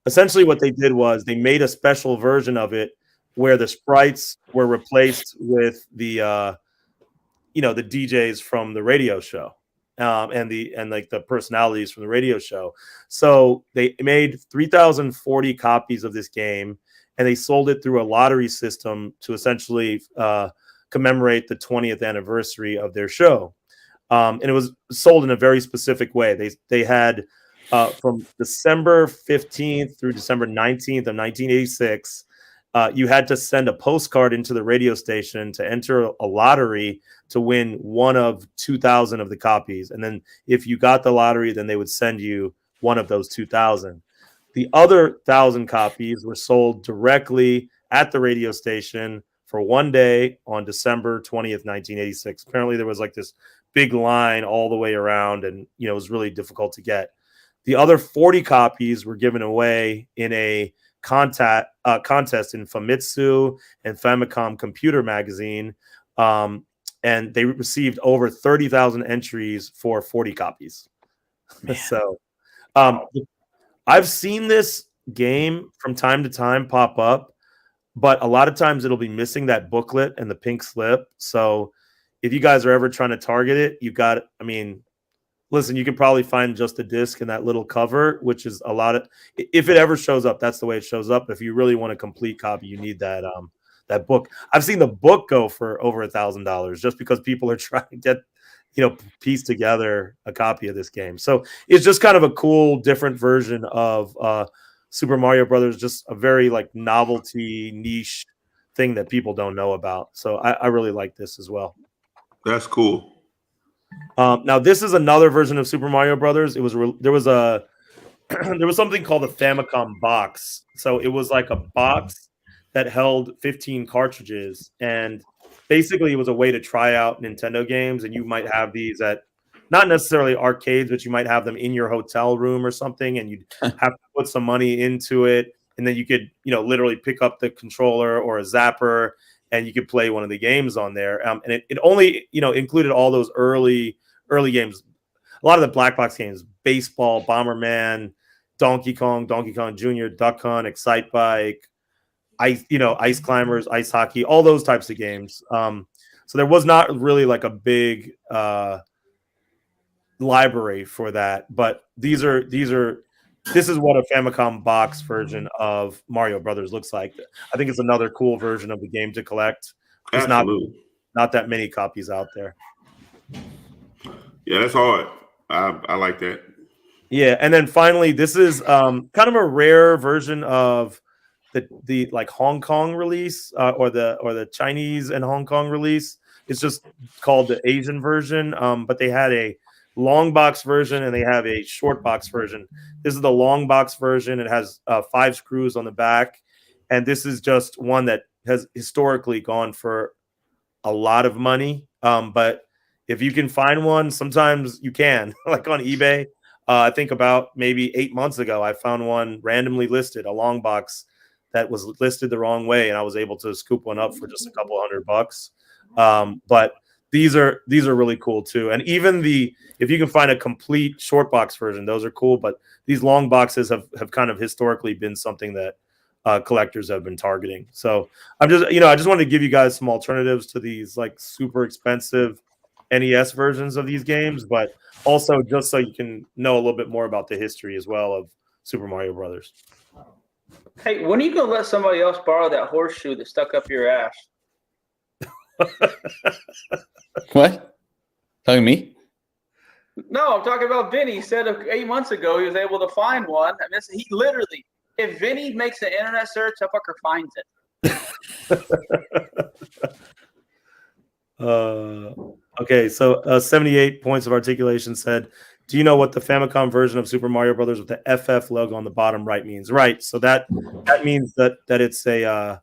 essentially what they did was they made a special version of it where the sprites were replaced with the the DJs from the radio show and the personalities from the radio show. So they made 3,040 copies of this game, and they sold it through a lottery system to essentially commemorate the 20th anniversary of their show. And it was sold in a very specific way. They had from December 15th through December 19th of 1986, you had to send a postcard into the radio station to enter a lottery to win one of 2,000 of the copies. And then if you got the lottery, then they would send you one of those 2,000. The other 1,000 copies were sold directly at the radio station for one day on December 20th, 1986. Apparently there was like this big line all the way around, and it was really difficult to get. The other 40 copies were given away in a contest in Famitsu and Famicom Computer Magazine, and they received over 30,000 entries for 40 copies. So I've seen this game from time to time pop up, but a lot of times it'll be missing that booklet and the pink slip. So if you guys are ever trying to target it, listen, you can probably find just a disc and that little cover, which is a lot of, if it ever shows up, that's the way it shows up. If you really want a complete copy, you need that book. I've seen the book go for over $1,000 just because people are trying to get, piece together a copy of this game. So it's just kind of a cool, different version of Super Mario Brothers, just a very novelty niche thing that people don't know about. So I really like this as well. That's cool. Now this is another version of Super Mario Brothers. There was something called a Famicom box. So it was like a box that held 15 cartridges, and basically it was a way to try out Nintendo games. And you might have these at not necessarily arcades, but you might have them in your hotel room or something, and you'd have to put some money into it, and then you could literally pick up the controller or a zapper, and you could play one of the games on there. And it only included all those early games. A lot of the black box games: baseball, Bomberman, Donkey Kong Jr., Duck Hunt, Excite Bike, Ice Climbers, Ice Hockey, all those types of games. So there was not really a big library for that, but this is what a Famicom box version of Mario Brothers looks like. I think it's another cool version of the game to collect. There's Absolutely. not that many copies out there. Yeah, that's hard. I like that. Yeah, and then finally, this is kind of a rare version of the Hong Kong release or the Chinese and Hong Kong release. It's just called the Asian version, but they had a long box version and they have a short box version. This is the long box version. It has 5 screws on the back, and this is just one that has historically gone for a lot of money. But if you can find one, sometimes you can, like on eBay. I think about maybe 8 months ago, I found one randomly listed, a long box that was listed the wrong way, and I was able to scoop one up for just a couple $100. But these are really cool too. And even if you can find a complete short box version, those are cool. But these long boxes have kind of historically been something that collectors have been targeting. So I just wanted to give you guys some alternatives to these super expensive NES versions of these games, but also just so you can know a little bit more about the history as well of Super Mario Brothers. Hey, when are you gonna let somebody else borrow that horseshoe that stuck up your ass? What? Talking to me? No, I'm talking about Vinny. He said 8 months ago he was able to find one. I mean, he literally, if Vinny makes an internet search, that fucker finds it. Okay, so 78 points of articulation said, do you know what the Famicom version of Super Mario Brothers with the FF logo on the bottom right means? Right, so that means that it's a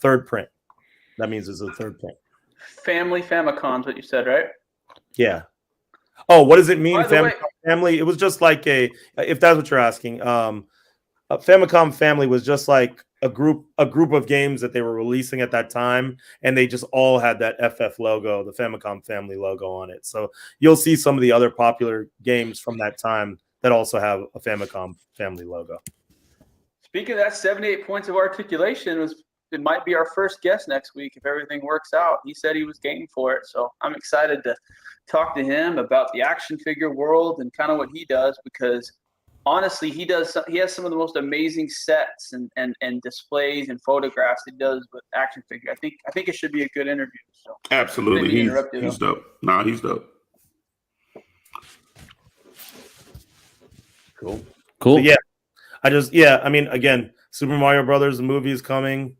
third print. That means it's a third print. Family Famicom's what you said, right? Yeah. Oh, what does it mean, Famicom family? It was just like if that's what you're asking. Famicom Family was just like a group of games that they were releasing at that time, and they just all had that FF logo, the Famicom Family logo on it. So you'll see some of the other popular games from that time that also have a Famicom Family logo. Speaking of that, 78 points of articulation it might be our first guest next week if everything works out. He said he was game for it, so I'm excited to talk to him about the action figure world and kind of what he does, because honestly, he has some of the most amazing sets and displays and photographs he does with action figure. I think it should be a good interview. So absolutely, he's dope. Nah, he's dope. Cool. Cool. But I mean, again, Super Mario Brothers, the movie is coming.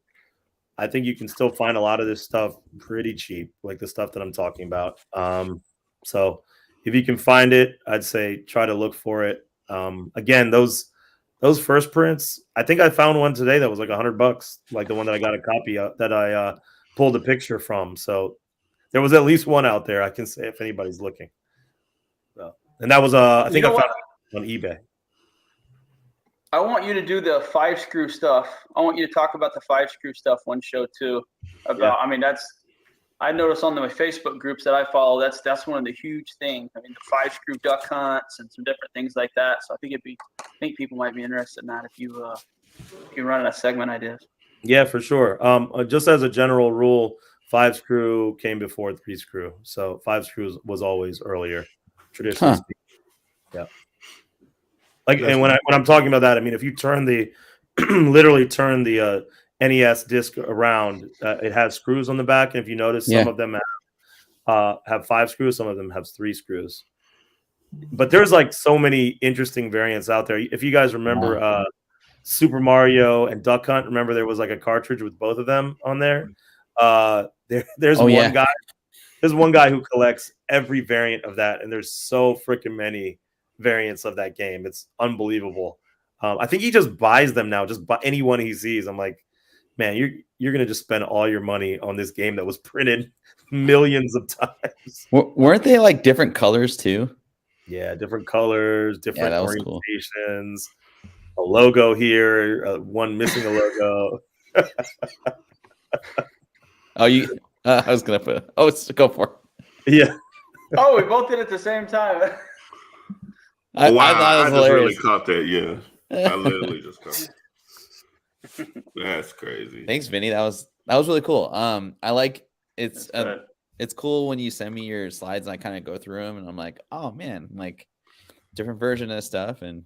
I think you can still find a lot of this stuff pretty cheap, like the stuff that I'm talking about. So if you can find it, I'd say try to look for it. Again, those first prints, I think I found one today that was like $100, like the one that I got a copy of, that I pulled a picture from. So There was at least one out there. I can say if anybody's looking. So, and that was I think I found it on eBay. I want you to do the 5-screw stuff. I want you to talk about the 5-screw stuff one show too. About, I mean, I noticed on my Facebook groups that I follow, that's one of the huge things. I mean, the 5-screw duck hunts and some different things like that. So I think people might be interested in that if you run a segment ideas. Yeah, for sure. Just as a general rule, 5-screw came before 3-screw. So 5-screws was always earlier, traditionally speaking. Yeah. Like, and when I'm talking about that, I mean, if you turn literally turn the NES disc around, it has screws on the back, and if you notice, some of them have 5 screws, some of them have 3 screws. But there's like so many interesting variants out there. If you guys remember Super Mario and Duck Hunt, remember there was like a cartridge with both of them on there. There's one guy. There's one guy who collects every variant of that, and there's so freaking many variants of that game. It's unbelievable. I think he just buys them now, just buy anyone he sees. I'm like, man, you're gonna just spend all your money on this game that was printed millions of times. Weren't they like different colors too? Yeah, different colors, different orientations. Cool. A logo here, one missing a logo. I was gonna put. Oh, go for it. Yeah. Oh, we both did it at the same time. I thought it was hilarious. Really caught that. Yeah, I literally just caught it. That's crazy. Thanks, Vinny. That was really cool. I like it's cool when you send me your slides and I kind of go through them and I'm like, oh man, like different version of stuff and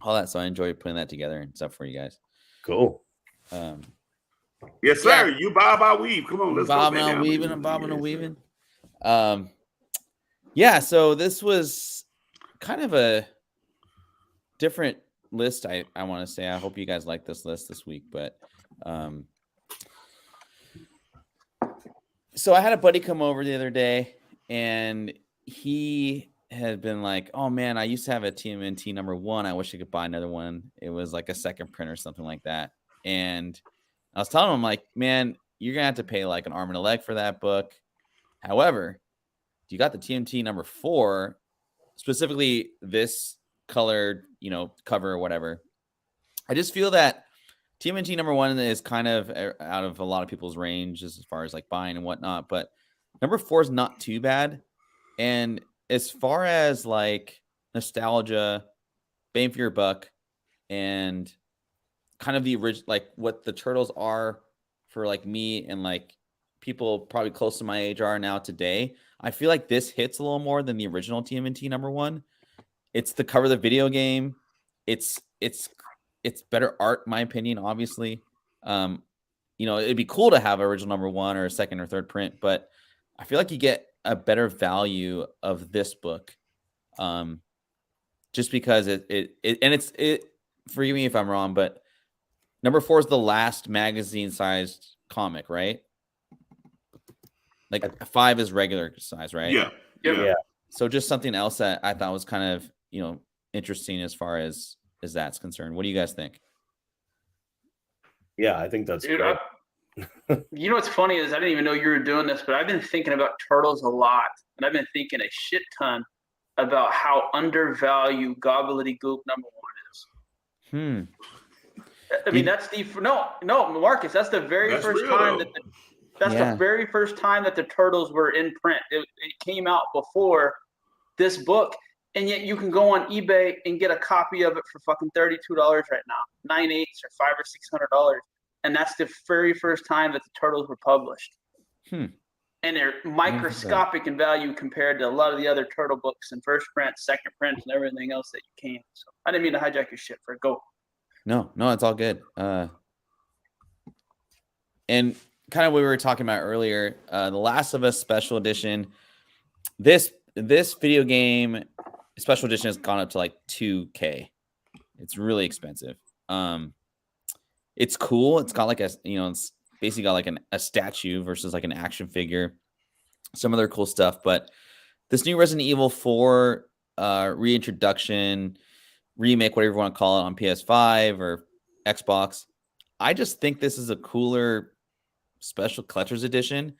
all that. So I enjoy putting that together and stuff for you guys. Cool. Yes, sir. You bob, I weave. Come on, let's bobbing go. I'm bobbing and weaving. Yeah. So this was kind of a different list. I want to say. I hope you guys like this list this week. But so I had a buddy come over the other day, and he had been like, "Oh man, I used to have a TMNT #1. I wish I could buy another one. It was like a second print or something like that." And I was telling him, like, man, you're gonna have to pay like an arm and a leg for that book. However, you got the TMT #4, specifically this colored, cover or whatever. I just feel that TMNT #1 is kind of out of a lot of people's range as far as like buying and whatnot, but #4 is not too bad. And as far as like nostalgia, bang for your buck, and kind of the original, like what the Turtles are for like me and like people probably close to my age are now today, I feel like this hits a little more than the original TMNT #1. It's the cover of the video game. It's better art, in my opinion, obviously. It'd be cool to have original #1 or a second or third print, but I feel like you get a better value of this book. Just because it forgive me if I'm wrong, but #4 is the last magazine sized comic, right? Like 5 is regular size, right? Yeah. So just something else that I thought was kind of, interesting as far as that's concerned. What do you guys think? Yeah, I think that's great. What's funny is I didn't even know you were doing this, but I've been thinking about Turtles a lot, and I've been thinking a shit ton about how undervalued Gobbledygook #1 is. I mean, that's Marcus. That's the very first time the very first time that the Turtles were in print. It came out before this book, and yet you can go on eBay and get a copy of it for fucking $32 right now, 9/8 or $500 or $600, and that's the very first time that the Turtles were published. And they're microscopic in value compared to a lot of the other Turtle books and first prints, second prints, and everything else that you can. So I didn't mean to hijack your shit. Ferd, go. No, it's all good. And kind of what we were talking about earlier, The Last of Us Special Edition. This video game special edition has gone up to like $2,000. It's really expensive. It's cool. It's got like it's basically got like a statue versus like an action figure. Some other cool stuff, but this new Resident Evil 4 reintroduction, remake, whatever you want to call it, on PS5 or Xbox. I just think this is a cooler special collector's edition.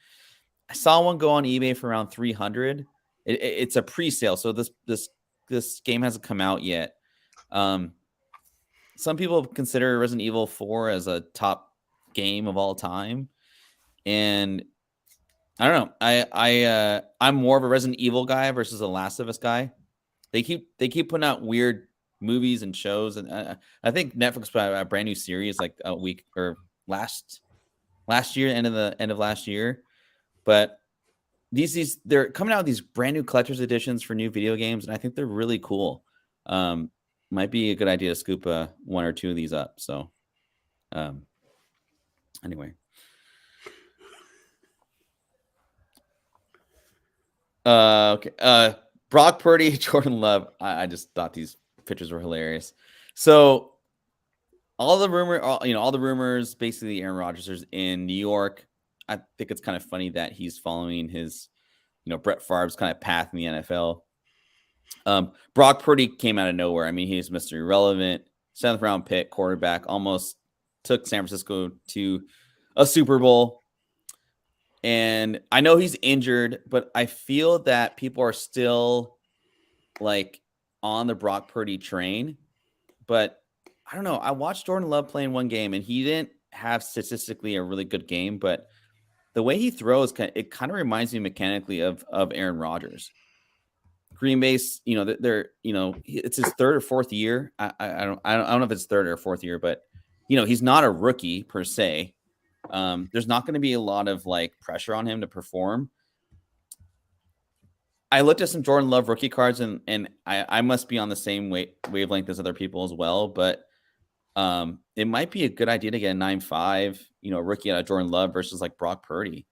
I saw one go on eBay for around 300. It's a pre-sale, so this game hasn't come out yet. Some people consider Resident Evil 4 as a top game of all time, and I don't know. I'm more of a Resident Evil guy versus a Last of Us guy. They keep putting out weird movies and shows, and I think Netflix put out a brand new series like a week or last year, end of last year. But they're coming out with these brand new collector's editions for new video games, and I think they're really cool. Might be a good idea to scoop one or two of these up. So, anyway. Okay. Brock Purdy, Jordan Love. I just thought these pictures were hilarious. So all the rumors, basically Aaron Rodgers is in New York. I think it's kind of funny that he's following his, Brett Favre's kind of path in the NFL. Brock Purdy came out of nowhere. I mean, he's Mr. Irrelevant, 7th round pick, quarterback, almost took San Francisco to a Super Bowl. And I know he's injured, but I feel that people are still like on the Brock Purdy train. But I don't know. I watched Jordan Love play in one game, and he didn't have statistically a really good game, but the way he throws, it kind of reminds me mechanically of Aaron Rodgers. Green Bay's, it's his 3rd or 4th year. I don't know if it's 3rd or 4th year, but he's not a rookie per se. There's not going to be a lot of like pressure on him to perform. I looked at some Jordan Love rookie cards, and I must be on the same wavelength as other people as well, but it might be a good idea to get a 9.5, rookie out of Jordan Love versus like Brock Purdy.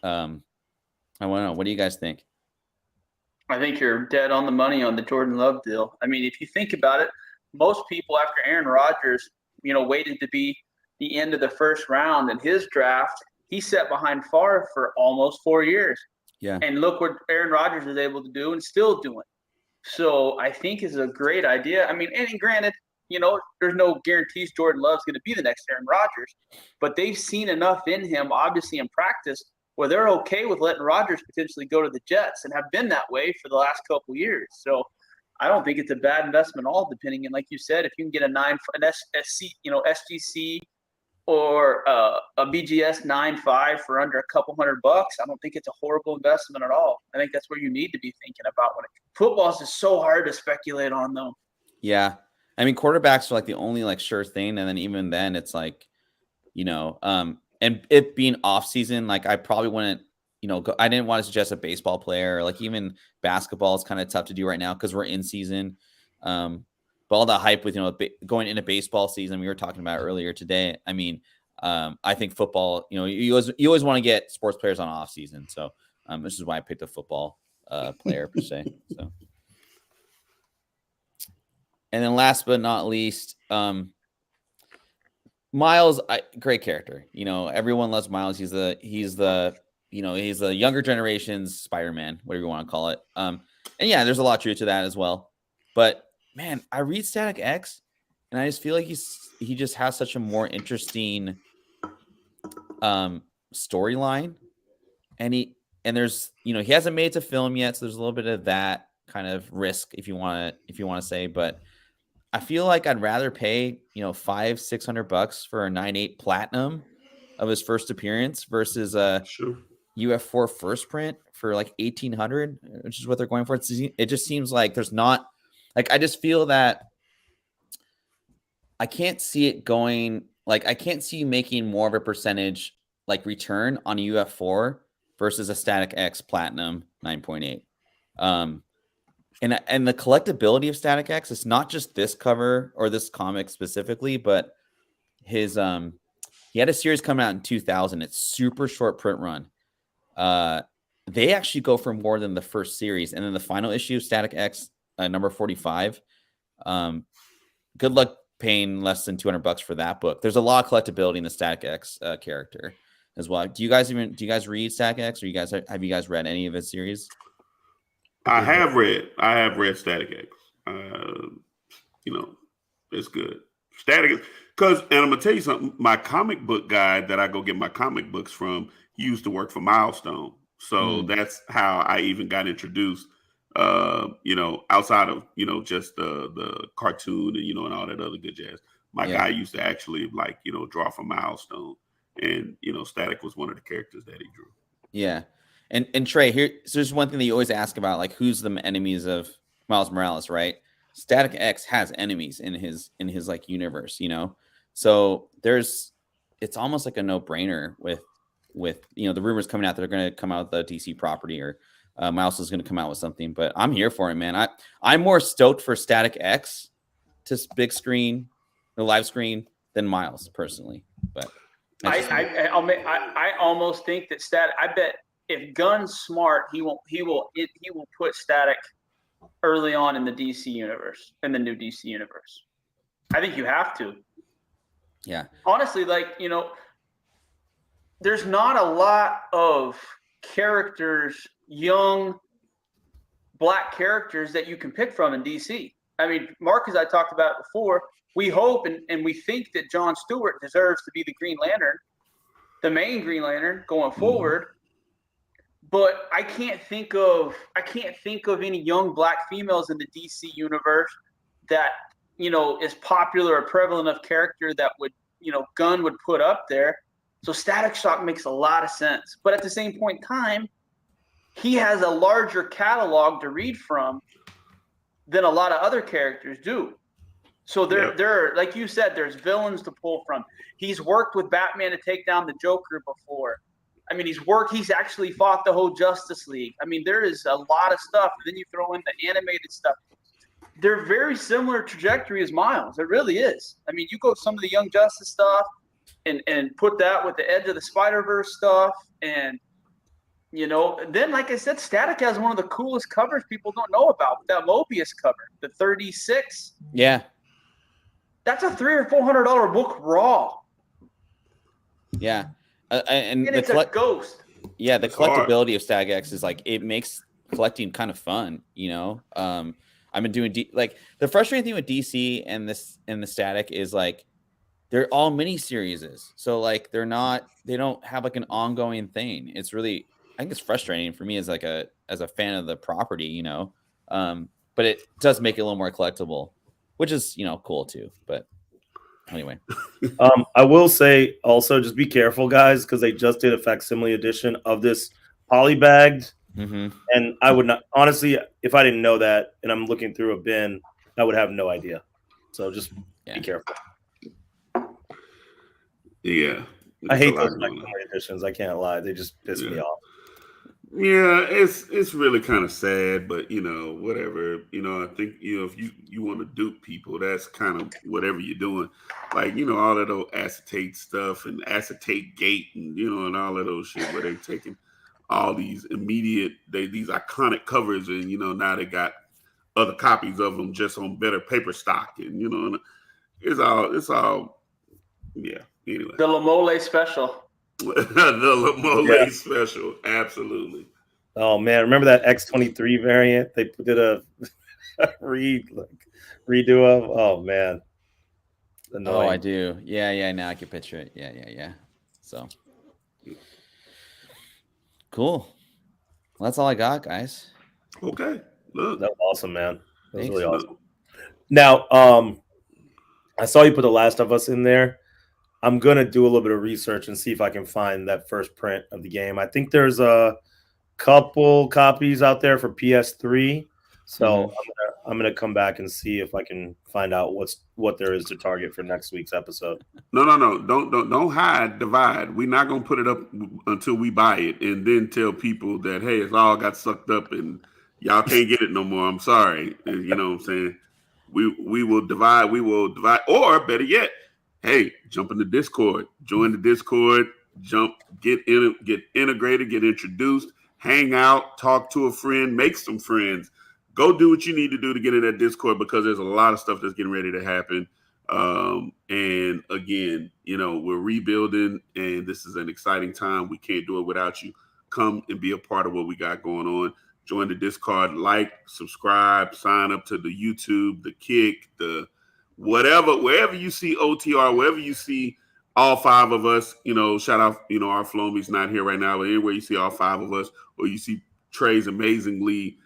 I want to know, what do you guys think? I think you're dead on the money on the Jordan Love deal. I mean, if you think about it, most people after Aaron Rodgers, waited to be the end of the 1st round in his draft. He sat behind Favre for almost 4 years. Yeah. And look what Aaron Rodgers is able to do and still doing. So I think it's a great idea. I mean, and granted, there's no guarantees Jordan Love's going to be the next Aaron Rodgers, but they've seen enough in him, obviously in practice, where they're okay with letting Rodgers potentially go to the Jets and have been that way for the last couple of years. So I don't think it's a bad investment at all, depending on, like you said, if you can get an SGC or a BGS 9.5 for under a couple $100, I don't think it's a horrible investment at all. I think that's where you need to be thinking about football is just so hard to speculate on, though. Yeah. I mean, quarterbacks are like the only like sure thing. And then even then it's like, and it being off season, like I probably wouldn't, I didn't want to suggest a baseball player, or like even basketball is kind of tough to do right now because we're in season. But all the hype with, going into baseball season, we were talking about earlier today. I mean, I think football, you always want to get sports players on off season. So this is why I picked a football player per se. So. And then last but not least, Miles, great character. Everyone loves Miles. He's the younger generation's Spider-Man, whatever you want to call it. And yeah, there's a lot of truth to that as well. But man, I read Static X, and I just feel like he just has such a more interesting storyline. And there's he hasn't made it to film yet, so there's a little bit of that kind of risk if you want to say, but I feel like I'd rather pay, $500-600 for a 9.8 platinum of his first appearance versus a UF4 first print for like $1,800, which is what they're going for. It just seems like there's not, like, I just feel that I can't see it going, like, I can't see you making more of a percentage like return on a UF4 versus a Static X platinum 9.8. And the collectability of Static X is not just this cover or this comic specifically, but his he had a series coming out in 2000. It's super short print run. They actually go for more than the first series, and then the final issue, Static X number 45. Good luck paying less than $200 for that book. There's a lot of collectability in the Static X character as well. Do you guys read Static X, or have you guys read any of his series? I have read Static X. It's good. Static X, and I'm gonna tell you something. My comic book guy that I go get my comic books from, he used to work for Milestone, So that's how I even got introduced. Outside of just the cartoon and and all that other good jazz. My guy used to actually draw for Milestone, and Static was one of the characters that he drew. Yeah, and Trey, here, so there's one thing that you always ask about, like who's the enemies of Miles Morales, right? Static X has enemies in his like universe, So it's almost like a no-brainer with the rumors coming out that they're going to come out with the DC property, or Miles is going to come out with something. But I'm here for it, man. I'm more stoked for Static X to big screen, the live screen, than Miles personally. But I almost think that Static. I bet if Gunn's smart, he will put Static early on in the DC universe, in the new DC universe. I think you have to. Yeah. Honestly, there's not a lot of characters, young black characters that you can pick from in DC. I mean, Mark, as I talked about before, we hope and we think that John Stewart deserves to be the Green Lantern, the main Green Lantern going forward. But I can't think of any young black females in the DC universe that is popular or prevalent of character that would Gunn would put up there. So Static Shock makes a lot of sense. But at the same point in time, he has a larger catalog to read from than a lot of other characters do. So there, like you said, there's villains to pull from. He's worked with Batman to take down the Joker before. I mean, he's actually fought the whole Justice League. I mean, there is a lot of stuff. Then you throw in the animated stuff. They're very similar trajectory as Miles. It really is. I mean, you go some of the Young Justice stuff and put that with the Edge of the Spider-Verse stuff. And, then, like I said, Static has one of the coolest covers people don't know about, that Mobius cover, the 36. Yeah. That's a $300 or $400 book raw. Yeah. And it's a ghost. Yeah, the collectability of Static X is it makes collecting kind of fun, I've been doing the frustrating thing with DC and the Static is they're all mini series. So they don't have an ongoing thing. It's really, I think it's frustrating for me as a fan of the property, but it does make it a little more collectible, which is, cool too. But anyway, I will say also just be careful, guys, because they just did a facsimile edition of this polybagged, and I would not, honestly, if I didn't know that and I'm looking through a bin, I would have no idea. So just be careful. Yeah, I hate those facsimile editions. I can't lie; they just piss me off. Yeah, it's really kind of sad, but whatever. I think if you want to dupe people, that's kind of whatever you're doing. All of those acetate stuff and acetate gate and and all of those shit where they're taking all these these iconic covers and now they got other copies of them just on better paper stock and and it's all anyway. The Lamole special. The Lamole special, absolutely. Oh man, remember that X23 variant? They did a redo of. Oh man, annoying. Oh, I do. Yeah. Now I can picture it. Yeah. So cool. Well, that's all I got, guys. Okay. Look, that was awesome, man. That was really awesome. Now, I saw you put The Last of Us in there. I'm gonna do a little bit of research and see if I can find that first print of the game. I think there's a couple copies out there for PS3, so I'm gonna come back and see if I can find out what there is to target for next week's episode. No, don't hide, divide. We're not gonna put it up until we buy it, and then tell people that hey, it's all got sucked up and y'all can't get it no more. I'm sorry, and you know what I'm saying. We will divide. We will divide, or better yet. Hey, jump in the Discord. Join the Discord. Get integrated, get introduced, hang out, talk to a friend, make some friends. Go do what you need to do to get in that Discord because there's a lot of stuff that's getting ready to happen. And again, we're rebuilding, and this is an exciting time. We can't do it without you. Come and be a part of what we got going on. Join the Discord, subscribe, sign up to the YouTube, the Kick, the whatever, wherever you see OTR, wherever you see all five of us, shout out, our Flomi's not here right now, but anywhere you see all five of us, or you see Trey's amazingly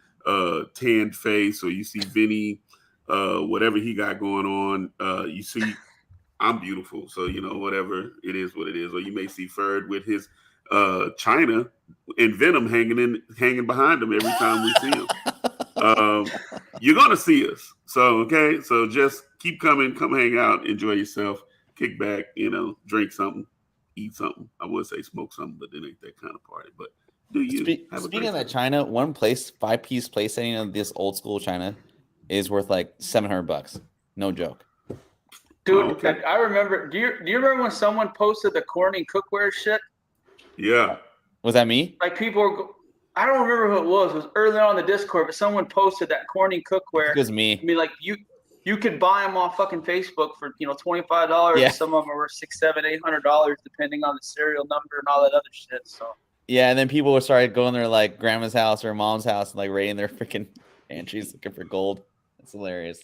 tanned face, or you see Vinny, whatever he got going on, you see I'm beautiful. So, whatever it is, what it is. Or you may see Ferd with his China and Venom hanging behind him every time we see him. You're going to see us. So, okay. So just keep coming, come hang out, enjoy yourself, kick back, drink something, eat something. I would say smoke something, but it ain't that kind of party. But do you? Speaking of that China, one 5-piece place setting of this old school China is worth like $700. No joke. Dude, Oh, okay. I remember. Do you remember when someone posted the Corning cookware shit? Yeah. Was that me? Like people were. I don't remember who it was. It was early on in the Discord, but someone posted that Corning cookware. It was me. I mean, like you could buy them off fucking Facebook for $25. Yeah. Some of them are worth $600, $700, $800, depending on the serial number and all that other shit. So. Yeah, and then people would start going to their like grandma's house or mom's house and like raiding their freaking pantries looking for gold. It's hilarious.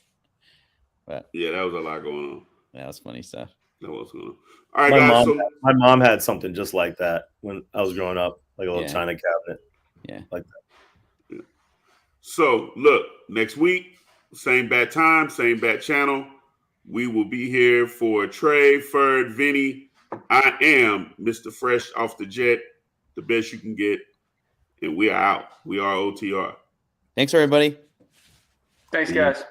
But yeah, that was a lot going on. That was funny stuff. That was going on. All right, guys. My mom had something just like that when I was growing up, like a little China cabinet. Yeah, like that. Yeah. So look, next week, same bat time, same bat channel. We will be here for Trey, Ferd, Vinny. I am Mr. Fresh off the jet, the best you can get, and we are out. We are OTR. Thanks, everybody. Thanks, guys.